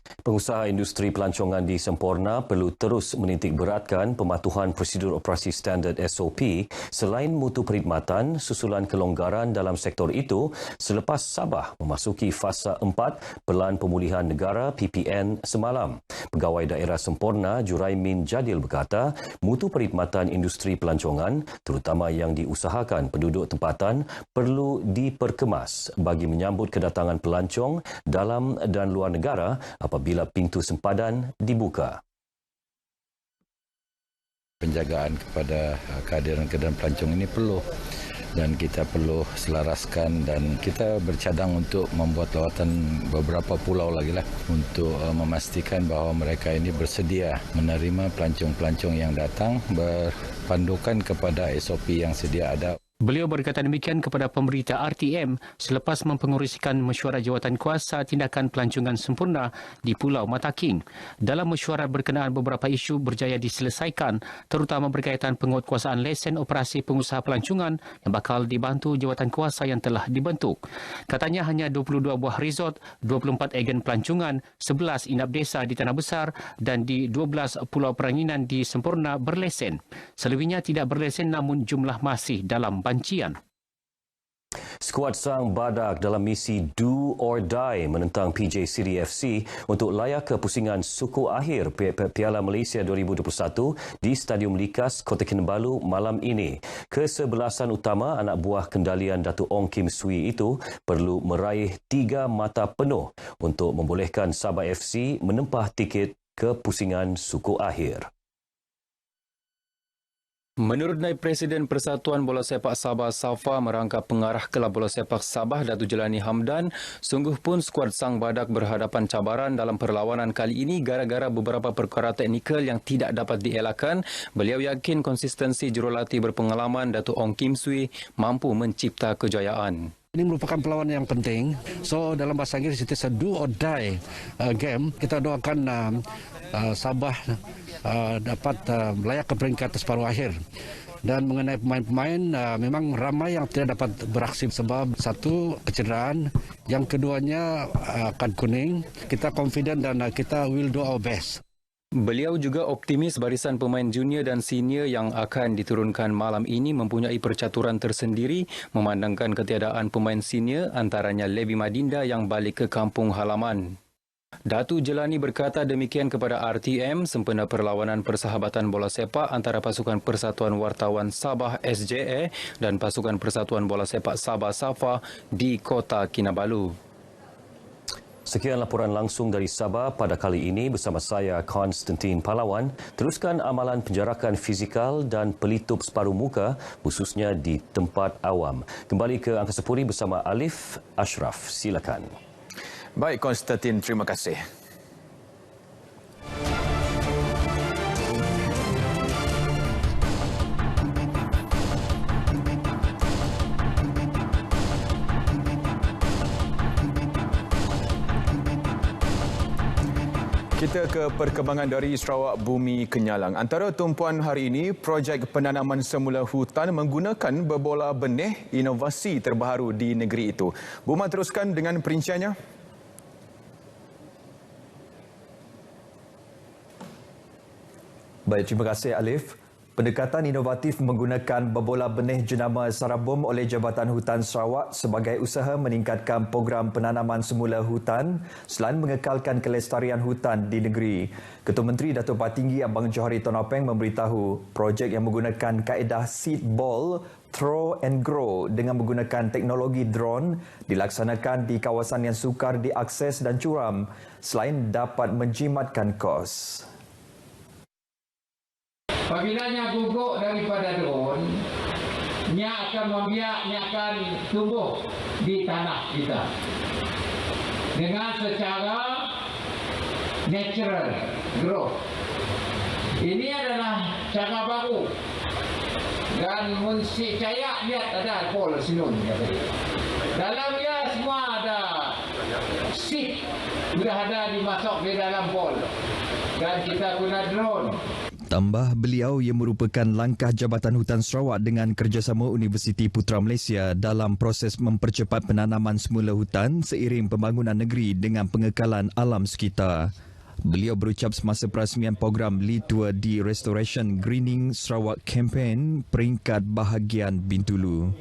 Pengusaha industri pelancongan di Semporna perlu terus menitik beratkan pematuhan prosedur operasi standard SOP selain mutu perkhidmatan susulan kelonggaran dalam sektor itu selepas Sabah memasuki fasa 4 Pelan Pemulihan Negara PPN semalam. Pegawai Daerah Semporna Juraimin Jadil berkata, mutu perkhidmatan industri pelancongan terutama yang diusahakan penduduk tempatan perlu diperkemas bagi menyambut kedatangan pelancong dalam dan luar negara apabila pintu sempadan dibuka. Penjagaan kepada kehadiran pelancong ini perlu dan kita perlu selaraskan dan kita bercadang untuk membuat lawatan beberapa pulau lagi lah untuk memastikan bahawa mereka ini bersedia menerima pelancong-pelancong yang datang berpandukan kepada SOP yang sedia ada. Beliau berkata demikian kepada pemberita RTM selepas mempengerusikan mesyuarat jawatan kuasa tindakan pelancongan sempurna di Pulau Mataking. Dalam mesyuarat berkenaan beberapa isu berjaya diselesaikan, terutama berkaitan penguatkuasaan lesen operasi pengusaha pelancongan yang bakal dibantu jawatan kuasa yang telah dibentuk. Katanya hanya 22 buah resort, 24 agen pelancongan, 11 inap desa di Tanah Besar dan di 12 pulau peranginan di Semporna berlesen. Selebihnya tidak berlesen namun jumlah masih dalam bancian. Skuad Sang Badak dalam misi Do or Die menentang PJ City FC untuk layak ke pusingan suku akhir Piala Malaysia 2021 di Stadium Likas, Kota Kinabalu malam ini. Kesebelasan utama anak buah kendalian Datuk Ong Kim Swee itu perlu meraih 3 mata penuh untuk membolehkan Sabah FC menempah tiket ke pusingan suku akhir. Menurut Naib Presiden Persatuan Bola Sepak Sabah SAFA merangkap pengarah Kelab Bola Sepak Sabah Datuk Jelani Hamdan, sungguh pun skuad Sang Badak berhadapan cabaran dalam perlawanan kali ini gara-gara beberapa perkara teknikal yang tidak dapat dielakkan. Beliau yakin konsistensi jurulatih berpengalaman Datuk Ong Kim Swee mampu mencipta kejayaan. Ini merupakan perlawanan yang penting. So dalam bahasa Inggeris itu do or die game. Kita doakan Sabah dapat layak ke peringkat separuh akhir. Dan mengenai pemain-pemain, memang ramai yang tidak dapat beraksi sebab satu kecederaan, yang keduanya kad kuning. Kita confident dan kita will do our best. Beliau juga optimis barisan pemain junior dan senior yang akan diturunkan malam ini mempunyai percaturan tersendiri memandangkan ketiadaan pemain senior antaranya Levi Madinda yang balik ke kampung halaman. Datuk Jelani berkata demikian kepada RTM sempena perlawanan persahabatan bola sepak antara pasukan Persatuan Wartawan Sabah SJA dan pasukan Persatuan Bola Sepak Sabah SAFA di Kota Kinabalu. Sekian laporan langsung dari Sabah pada kali ini bersama saya Konstantin Palawan. Teruskan amalan penjarakan fizikal dan pelitup separuh muka khususnya di tempat awam. Kembali ke Angkasa Puri bersama Alif Ashraf. Silakan. Baik Konstantin, terima kasih. Kita ke perkembangan dari Sarawak Bumi Kenyalang. Antara tumpuan hari ini, projek penanaman semula hutan menggunakan berbola benih inovasi terbaru di negeri itu. Buma teruskan dengan perinciannya. Baik, terima kasih Alif. Pendekatan inovatif menggunakan berbola benih jenama Sarabom oleh Jabatan Hutan Sarawak sebagai usaha meningkatkan program penanaman semula hutan selain mengekalkan kelestarian hutan di negeri. Ketua Menteri Datuk Patinggi Abang Johari Tonopeng memberitahu projek yang menggunakan kaedah seed ball, throw and grow dengan menggunakan teknologi drone dilaksanakan di kawasan yang sukar diakses dan curam selain dapat menjimatkan kos. Apabila nya guguk daripada drone, nya akan membiak, nya akan tumbuh di tanah kita dengan secara natural growth. Ini adalah cara baru dan munsi caya lihat ada pol sinun dalam dia semua ada seed sudah ada dimasuk di dalam pol dan kita guna drone. Tambah beliau ia merupakan langkah Jabatan Hutan Sarawak dengan kerjasama Universiti Putra Malaysia dalam proses mempercepat penanaman semula hutan seiring pembangunan negeri dengan pengekalan alam sekitar. Beliau berucap semasa perasmian program Lead Tour di Restoration Greening Sarawak Campaign peringkat bahagian Bintulu.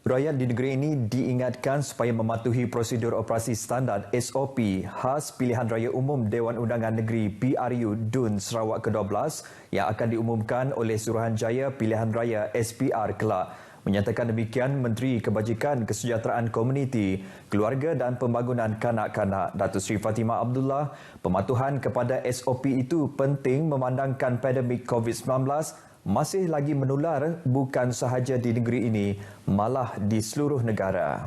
Rakyat di negeri ini diingatkan supaya mematuhi prosedur operasi standard SOP khas Pilihan Raya Umum Dewan Undangan Negeri PRU DUN Sarawak ke-12 yang akan diumumkan oleh Suruhanjaya Pilihan Raya SPR kelak. Menyatakan demikian Menteri Kebajikan Kesejahteraan Komuniti, Keluarga dan Pembangunan Kanak-kanak Datuk Seri Fatimah Abdullah, pematuhan kepada SOP itu penting memandangkan pandemik COVID-19 masih lagi menular bukan sahaja di negeri ini, malah di seluruh negara.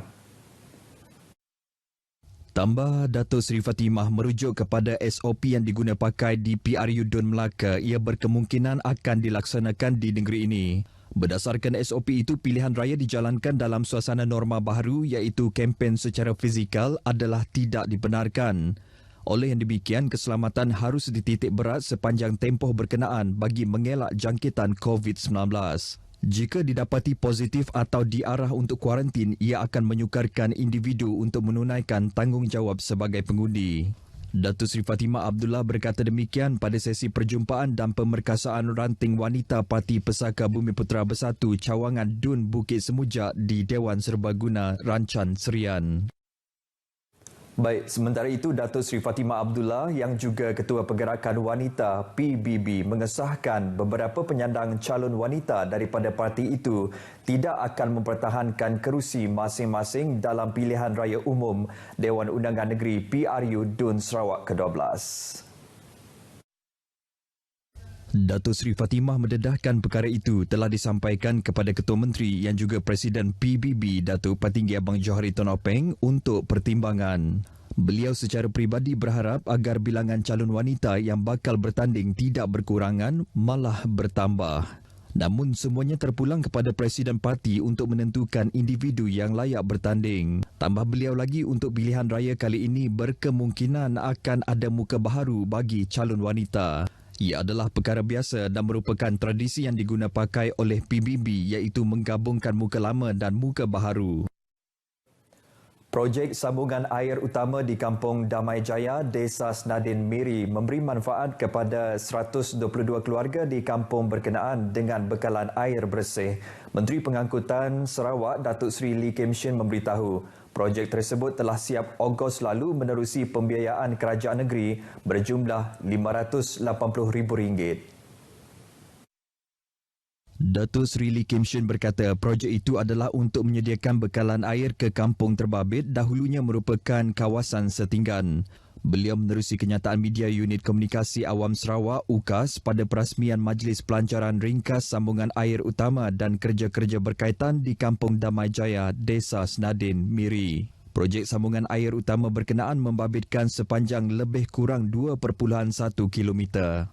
Tambah Datuk Seri Fatimah merujuk kepada SOP yang diguna pakai di PRU DUN Melaka ia berkemungkinan akan dilaksanakan di negeri ini. Berdasarkan SOP itu, pilihan raya dijalankan dalam suasana norma baharu iaitu kempen secara fizikal adalah tidak dibenarkan. Oleh yang demikian, keselamatan harus dititik berat sepanjang tempoh berkenaan bagi mengelak jangkitan COVID-19. Jika didapati positif atau diarah untuk kuarantin, ia akan menyukarkan individu untuk menunaikan tanggungjawab sebagai pengundi. Datuk Seri Fatimah Abdullah berkata demikian pada sesi perjumpaan dan pemerkasaan ranting wanita Parti Pesaka Bumi Putera Bersatu Cawangan DUN Bukit Semujak di Dewan Serbaguna Rancan Serian. Baik, sementara itu Datuk Seri Fatimah Abdullah yang juga Ketua Pergerakan Wanita PBB mengesahkan beberapa penyandang calon wanita daripada parti itu tidak akan mempertahankan kerusi masing-masing dalam pilihan raya umum Dewan Undangan Negeri PRU DUN Sarawak ke-12. Datuk Seri Fatimah mendedahkan perkara itu telah disampaikan kepada Ketua Menteri yang juga Presiden PBB Datuk Patinggi Abang Johari Tonopeng untuk pertimbangan. Beliau secara peribadi berharap agar bilangan calon wanita yang bakal bertanding tidak berkurangan, malah bertambah. Namun semuanya terpulang kepada Presiden Parti untuk menentukan individu yang layak bertanding. Tambah beliau lagi untuk pilihan raya kali ini berkemungkinan akan ada muka baharu bagi calon wanita. Ia adalah perkara biasa dan merupakan tradisi yang diguna pakai oleh PBB iaitu menggabungkan muka lama dan muka baharu. Projek sambungan air utama di Kampung Damai Jaya, Desa Senadin Miri memberi manfaat kepada 122 keluarga di kampung berkenaan dengan bekalan air bersih. Menteri Pengangkutan Sarawak Datuk Seri Lee Kim Shin memberitahu projek tersebut telah siap Ogos lalu menerusi pembiayaan kerajaan negeri berjumlah RM580,000. Datuk Seri Lee Kim Shin berkata projek itu adalah untuk menyediakan bekalan air ke kampung terbabit dahulunya merupakan kawasan setinggan. Beliau menerusi kenyataan media Unit Komunikasi Awam Sarawak UKAS pada perasmian Majlis Pelancaran Ringkas Sambungan Air Utama dan kerja-kerja berkaitan di Kampung Damai Jaya, Desa Senadin Miri. Projek sambungan air utama berkenaan membabitkan sepanjang lebih kurang 2.1 kilometer.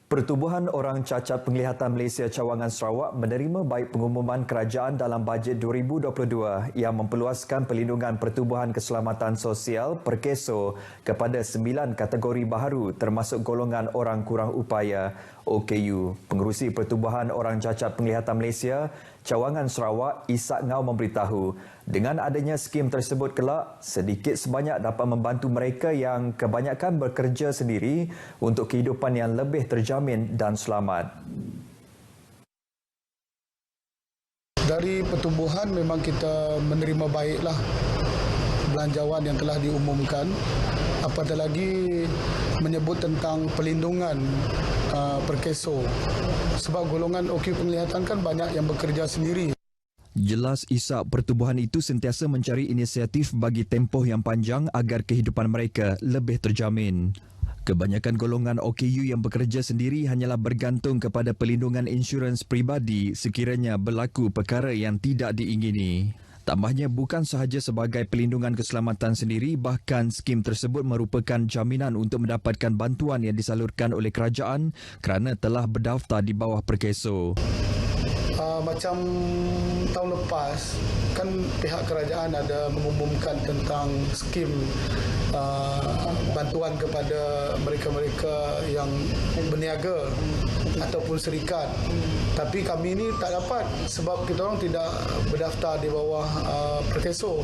Pertubuhan Orang Cacat Penglihatan Malaysia Cawangan Sarawak menerima baik pengumuman kerajaan dalam bajet 2022 yang memperluaskan pelindungan pertubuhan keselamatan sosial perkeso kepada 9 kategori baharu termasuk golongan orang kurang upaya OKU. Pengerusi Pertubuhan Orang Cacat Penglihatan Malaysia Cawangan Sarawak, Isak Ngau memberitahu, dengan adanya skim tersebut kelak, sedikit sebanyak dapat membantu mereka yang kebanyakan bekerja sendiri untuk kehidupan yang lebih terjamin dan selamat. Dari pertubuhan memang kita menerima baiklah belanjawan yang telah diumumkan, apatah lagi menyebut tentang pelindungan perkeso. Sebab golongan OQ penglihatan kan banyak yang bekerja sendiri. Jelas Isak pertubuhan itu sentiasa mencari inisiatif bagi tempoh yang panjang agar kehidupan mereka lebih terjamin. Kebanyakan golongan OKU yang bekerja sendiri hanyalah bergantung kepada pelindungan insurans peribadi sekiranya berlaku perkara yang tidak diingini. Tambahnya, bukan sahaja sebagai pelindungan keselamatan sendiri, bahkan skim tersebut merupakan jaminan untuk mendapatkan bantuan yang disalurkan oleh kerajaan kerana telah berdaftar di bawah Perkeso. Macam tahun lepas, kan pihak kerajaan ada mengumumkan tentang skim bantuan kepada mereka-mereka yang berniaga ataupun syarikat. Tapi kami ini tak dapat sebab kita orang tidak berdaftar di bawah Perkeso.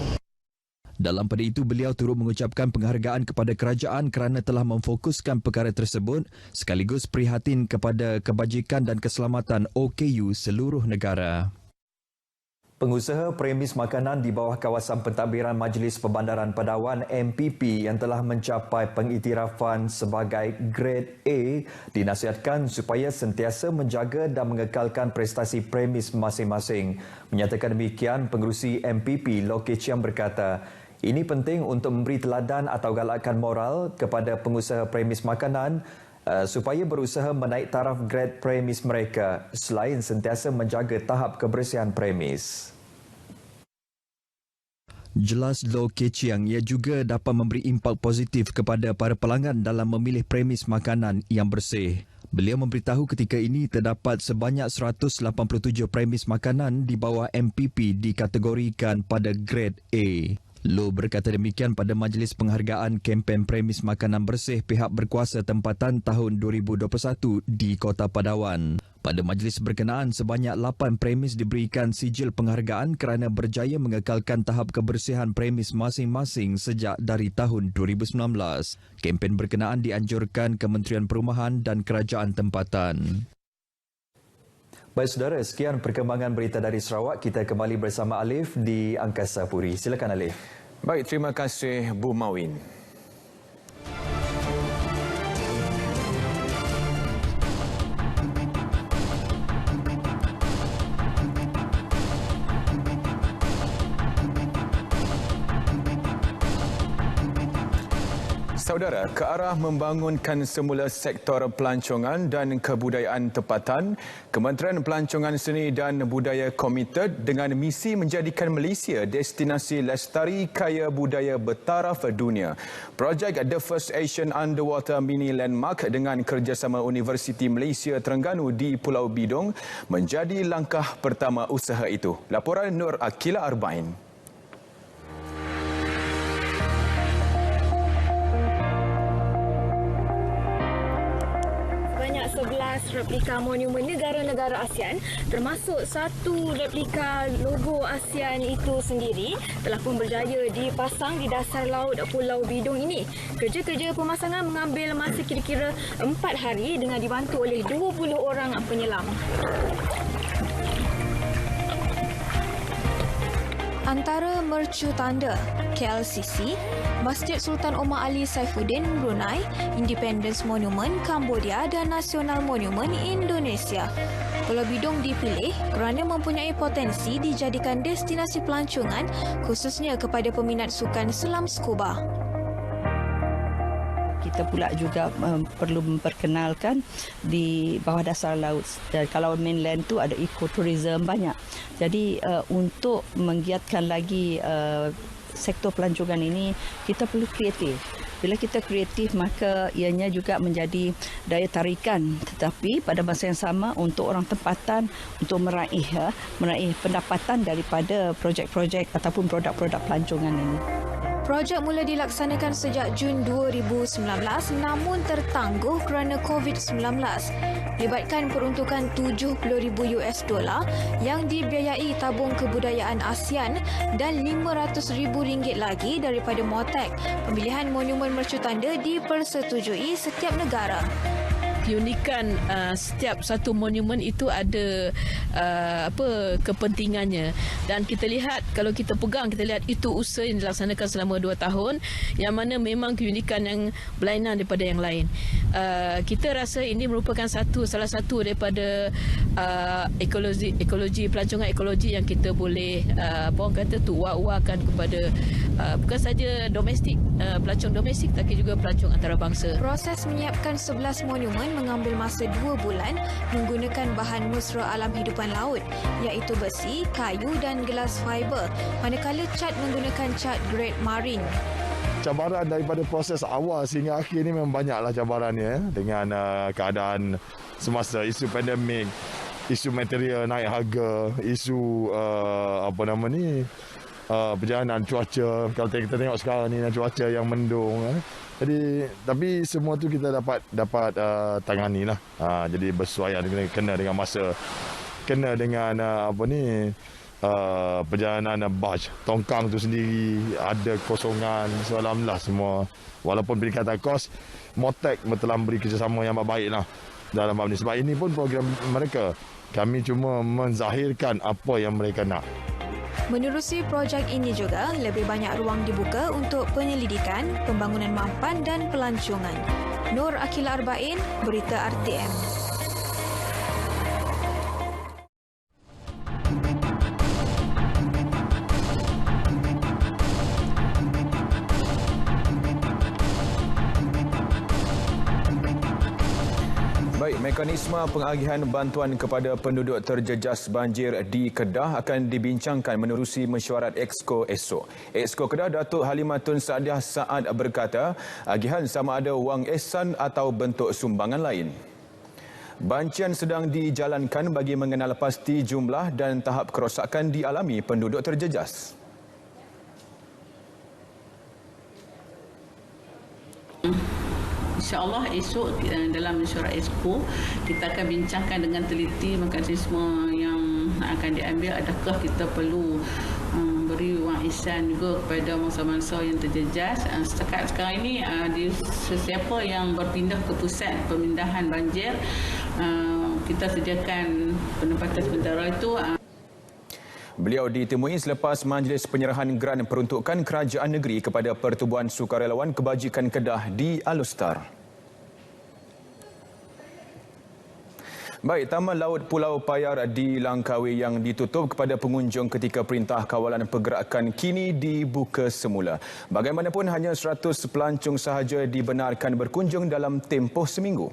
Dalam pada itu, beliau turut mengucapkan penghargaan kepada kerajaan kerana telah memfokuskan perkara tersebut sekaligus prihatin kepada kebajikan dan keselamatan OKU seluruh negara. Pengusaha premis makanan di bawah kawasan pentadbiran Majlis Perbandaran Padawan MPP yang telah mencapai pengiktirafan sebagai Grade A dinasihatkan supaya sentiasa menjaga dan mengekalkan prestasi premis masing-masing. Menyatakan demikian, pengerusi MPP Loke Chiam berkata, ini penting untuk memberi teladan atau galakan moral kepada pengusaha premis makanan supaya berusaha menaik taraf grade premis mereka selain sentiasa menjaga tahap kebersihan premis. Jelas Loke Chiang, ia juga dapat memberi impak positif kepada para pelanggan dalam memilih premis makanan yang bersih. Beliau memberitahu ketika ini terdapat sebanyak 187 premis makanan di bawah MPP dikategorikan pada grade A. Loh berkata demikian pada Majlis Penghargaan Kempen Premis Makanan Bersih pihak berkuasa tempatan tahun 2021 di Kota Padawan. Pada majlis berkenaan, sebanyak 8 premis diberikan sijil penghargaan kerana berjaya mengekalkan tahap kebersihan premis masing-masing sejak dari tahun 2019. Kempen berkenaan dianjurkan Kementerian Perumahan dan Kerajaan Tempatan. Baik saudara, sekian perkembangan berita dari Sarawak. Kita kembali bersama Alif di Angkasa Puri. Silakan Alif. Baik, terima kasih Bu Mawin. Saudara, ke arah membangunkan semula sektor pelancongan dan kebudayaan tempatan, Kementerian Pelancongan Seni dan Budaya komited dengan misi menjadikan Malaysia destinasi lestari kaya budaya bertaraf dunia. Projek The First Asian Underwater Mini Landmark dengan kerjasama Universiti Malaysia Terengganu di Pulau Bidong menjadi langkah pertama usaha itu. Laporan Nur Akila Arba'in. Banyak 11 replika monumen negara-negara ASEAN termasuk satu replika logo ASEAN itu sendiri telah pun berjaya dipasang di dasar laut Pulau Bidong ini. Kerja-kerja pemasangan mengambil masa kira-kira 4 hari dengan dibantu oleh 20 orang penyelam. Antara mercu tanda KLCC, Masjid Sultan Omar Ali Saifuddin Brunei, Independence Monument Cambodia dan Nasional Monument Indonesia. Pulau Bidong dipilih kerana mempunyai potensi dijadikan destinasi pelancongan khususnya kepada peminat sukan selam scuba. Kita pula juga perlu memperkenalkan di bawah dasar laut. Dan kalau mainland tu ada ekotourism banyak. Jadi untuk menggiatkan lagi sektor pelancongan ini, kita perlu kreatif. Bila kita kreatif, maka ianya juga menjadi daya tarikan. Tetapi pada masa yang sama untuk orang tempatan untuk meraih pendapatan daripada projek-projek ataupun produk-produk pelancongan ini. Projek mula dilaksanakan sejak Jun 2019 namun tertangguh kerana COVID-19. Melibatkan peruntukan $70,000 yang dibiayai tabung kebudayaan ASEAN dan RM500,000 lagi daripada MOTEC. Pemilihan monumen mercutanda dipersetujui setiap negara. Keunikan setiap satu monumen itu ada kepentingannya, dan kita lihat kalau kita pegang, kita lihat itu usaha yang dilaksanakan selama 2 tahun yang mana memang keunikan yang berlainan daripada yang lain. Kita rasa ini merupakan salah satu daripada ekologi pelancongan ekologi yang kita boleh orang kata tu wak-wakan kepada bukan saja domestik, pelancong domestik tapi juga pelancong antarabangsa. Proses menyiapkan 11 monumen mengambil masa 2 bulan menggunakan bahan mesra alam hidupan laut iaitu besi, kayu dan gelas fiber, manakala cat menggunakan cat grade marine. Cabaran daripada proses awal sehingga akhir ni memang banyaklah cabarannya dengan keadaan semasa isu pandemik, isu material naik harga, isu perjalanan cuaca. Kalau kita tengok sekarang ni cuaca yang mendung. Jadi tapi semua tu kita dapat tangani lah. Jadi bersesuaian kena dengan masa, kena dengan perjalanan barge, tongkang tu sendiri ada kosongan. So alhamdulillah semua, walaupun peningkatan kos, MOTEC telah beri kerjasama yang baik lah dalam bab ni. Sebab ini pun program mereka, kami cuma menzahirkan apa yang mereka nak. Menerusi projek ini juga, lebih banyak ruang dibuka untuk penyelidikan, pembangunan mampan dan pelancongan. Nur Akil Arba'in, Berita RTM. Baik, mekanisme pengagihan bantuan kepada penduduk terjejas banjir di Kedah akan dibincangkan menerusi mesyuarat Exco esok. Exco Kedah Datuk Halimah Tun Saadiah Saad berkata, agihan sama ada wang ehsan atau bentuk sumbangan lain. Bancian sedang dijalankan bagi mengenal pasti jumlah dan tahap kerosakan dialami penduduk terjejas. InsyaAllah esok dalam mesyuarat Exco kita akan bincangkan dengan teliti mekanisme yang akan diambil. Adakah kita perlu beri wang ihsan juga kepada mangsa-mangsa yang terjejas. Setakat sekarang ini sesiapa yang berpindah ke pusat pemindahan banjir, kita sediakan penempatan sementara itu. Beliau ditemui selepas majlis penyerahan geran peruntukan kerajaan negeri kepada Pertubuhan Sukarelawan Kebajikan Kedah di Alustar. Baik, Taman Laut Pulau Payar di Langkawi yang ditutup kepada pengunjung ketika Perintah Kawalan Pergerakan kini dibuka semula. Bagaimanapun hanya 100 pelancong sahaja dibenarkan berkunjung dalam tempoh seminggu.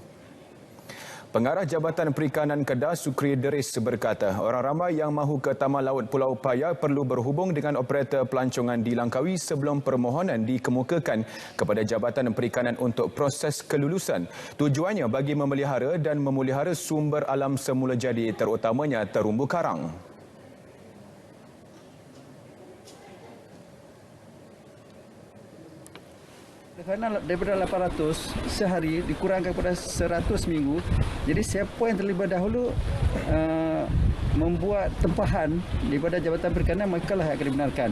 Pengarah Jabatan Perikanan Kedah Sukri Deris berkata, orang ramai yang mahu ke Taman Laut Pulau Payar perlu berhubung dengan operator pelancongan di Langkawi sebelum permohonan dikemukakan kepada Jabatan Perikanan untuk proses kelulusan. Tujuannya bagi memelihara dan memulihara sumber alam semula jadi terutamanya terumbu karang. Kerana daripada 800 sehari dikurangkan kepada 100 minggu, jadi siapa yang terlibat dahulu membuat tempahan daripada Jabatan Perikanan, mereka lah yang akan dibenarkan.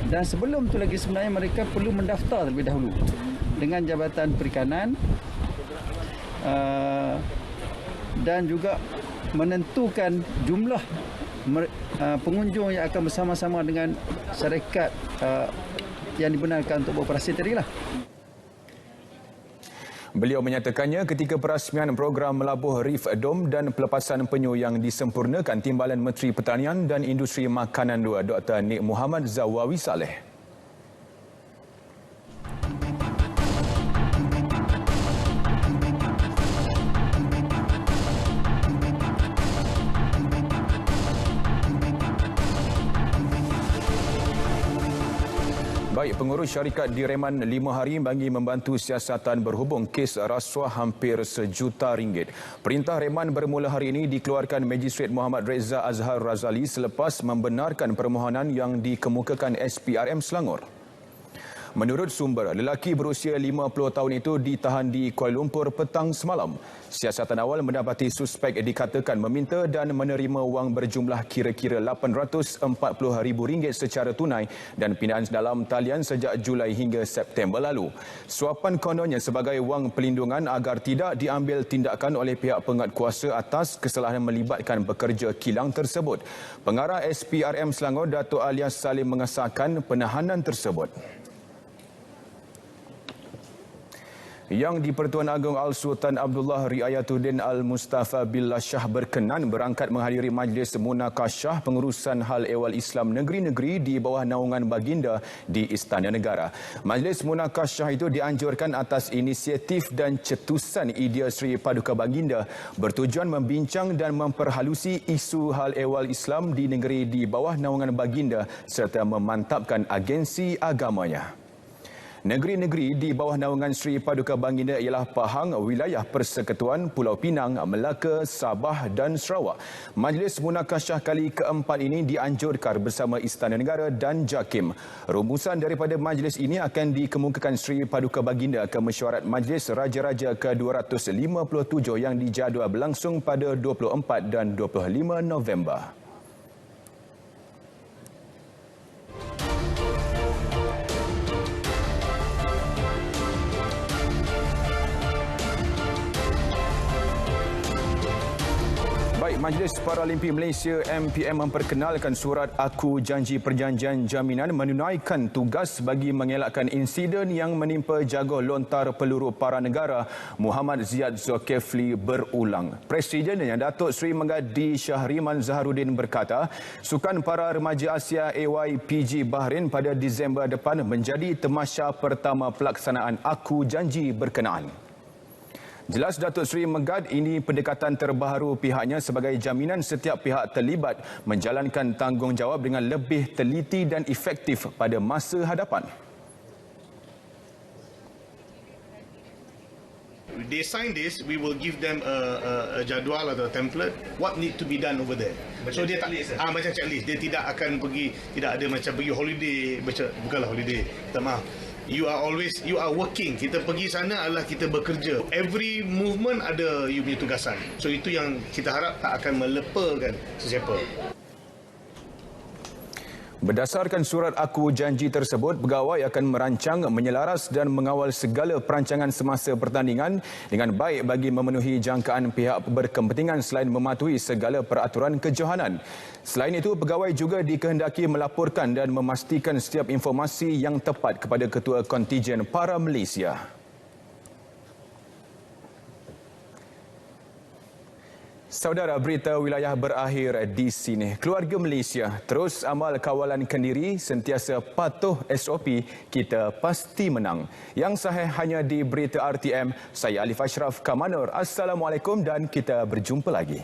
Dan sebelum itu lagi sebenarnya mereka perlu mendaftar terlebih dahulu dengan Jabatan Perikanan dan juga menentukan jumlah pengunjung yang akan bersama-sama dengan syarikat yang dibenarkan untuk beroperasi tadilah. Beliau menyatakannya ketika perasmian program melabuh Reef Dome dan pelepasan penyu yang disempurnakan Timbalan Menteri Pertanian dan Industri Makanan 2 Dr. Nik Muhammad Zawawi Saleh. Baik, pengurus syarikat direman 5 hari bagi membantu siasatan berhubung kes rasuah hampir RM1 juta. Perintah reman bermula hari ini dikeluarkan Magistrate Muhammad Reza Azhar Razali selepas membenarkan permohonan yang dikemukakan SPRM Selangor. Menurut sumber, lelaki berusia 50 tahun itu ditahan di Kuala Lumpur petang semalam. Siasatan awal mendapati suspek dikatakan meminta dan menerima wang berjumlah kira-kira RM840,000 secara tunai dan pindahan dalam talian sejak Julai hingga September lalu. Suapan kononnya sebagai wang pelindungan agar tidak diambil tindakan oleh pihak penguatkuasa atas kesalahan melibatkan pekerja kilang tersebut. Pengarah SPRM Selangor, Dato' Alias Salim mengesahkan penahanan tersebut. Yang di-Pertuan Agong Al-Sultan Abdullah Riayatuddin Al-Mustafa Billah Shah berkenan berangkat menghadiri Majlis Munakasyah Pengurusan Hal Ehwal Islam Negeri-Negeri di bawah naungan Baginda di Istana Negara. Majlis Munakasyah itu dianjurkan atas inisiatif dan cetusan Idea Sri Paduka Baginda bertujuan membincang dan memperhalusi isu hal ehwal Islam di negeri di bawah naungan Baginda serta memantapkan agensi agamanya. Negeri-negeri di bawah naungan Sri Paduka Baginda ialah Pahang, Wilayah Persekutuan, Pulau Pinang, Melaka, Sabah dan Sarawak. Majlis Munakasyah kali keempat ini dianjurkan bersama Istana Negara dan JAKIM. Rumusan daripada majlis ini akan dikemukakan Sri Paduka Baginda ke mesyuarat Majlis Raja-Raja ke-257 yang dijadual berlangsung pada 24 dan 25 November. Majlis Paralimpi Malaysia MPM memperkenalkan surat Aku Janji Perjanjian Jaminan menunaikan tugas bagi mengelakkan insiden yang menimpa jaguar lontar peluru para negara Muhammad Ziyad Zulkifli berulang. Presidennya Datuk Seri Megadi Syahriman Zaharuddin berkata, Sukan Para Remaja Asia AYPG Bahrain pada Disember depan menjadi temasya pertama pelaksanaan Aku Janji berkenaan. Jelas Datuk Seri Megad, ini pendekatan terbaru pihaknya sebagai jaminan setiap pihak terlibat menjalankan tanggungjawab dengan lebih teliti dan efektif pada masa hadapan. They sign this, we will give them a jadual atau template what need to be done over there. So dia tak macam checklist, dia tidak akan pergi, tidak ada macam pergi holiday, bukanlah holiday, tak maaf. You are working. Kita pergi sana adalah kita bekerja. Every movement ada you punya tugasan. So itu yang kita harap tak akan melepakan sesiapa. Berdasarkan surat Aku Janji tersebut, pegawai akan merancang, menyelaras dan mengawal segala perancangan semasa pertandingan dengan baik bagi memenuhi jangkaan pihak berkepentingan selain mematuhi segala peraturan kejohanan. Selain itu, pegawai juga dikehendaki melaporkan dan memastikan setiap informasi yang tepat kepada Ketua Kontijen Para Malaysia. Saudara, berita wilayah berakhir di sini. Keluarga Malaysia, terus amal kawalan kendiri, sentiasa patuh SOP, kita pasti menang. Yang sahih hanya di Berita RTM. Saya Alif Ashraf Kamanur. Assalamualaikum dan kita berjumpa lagi.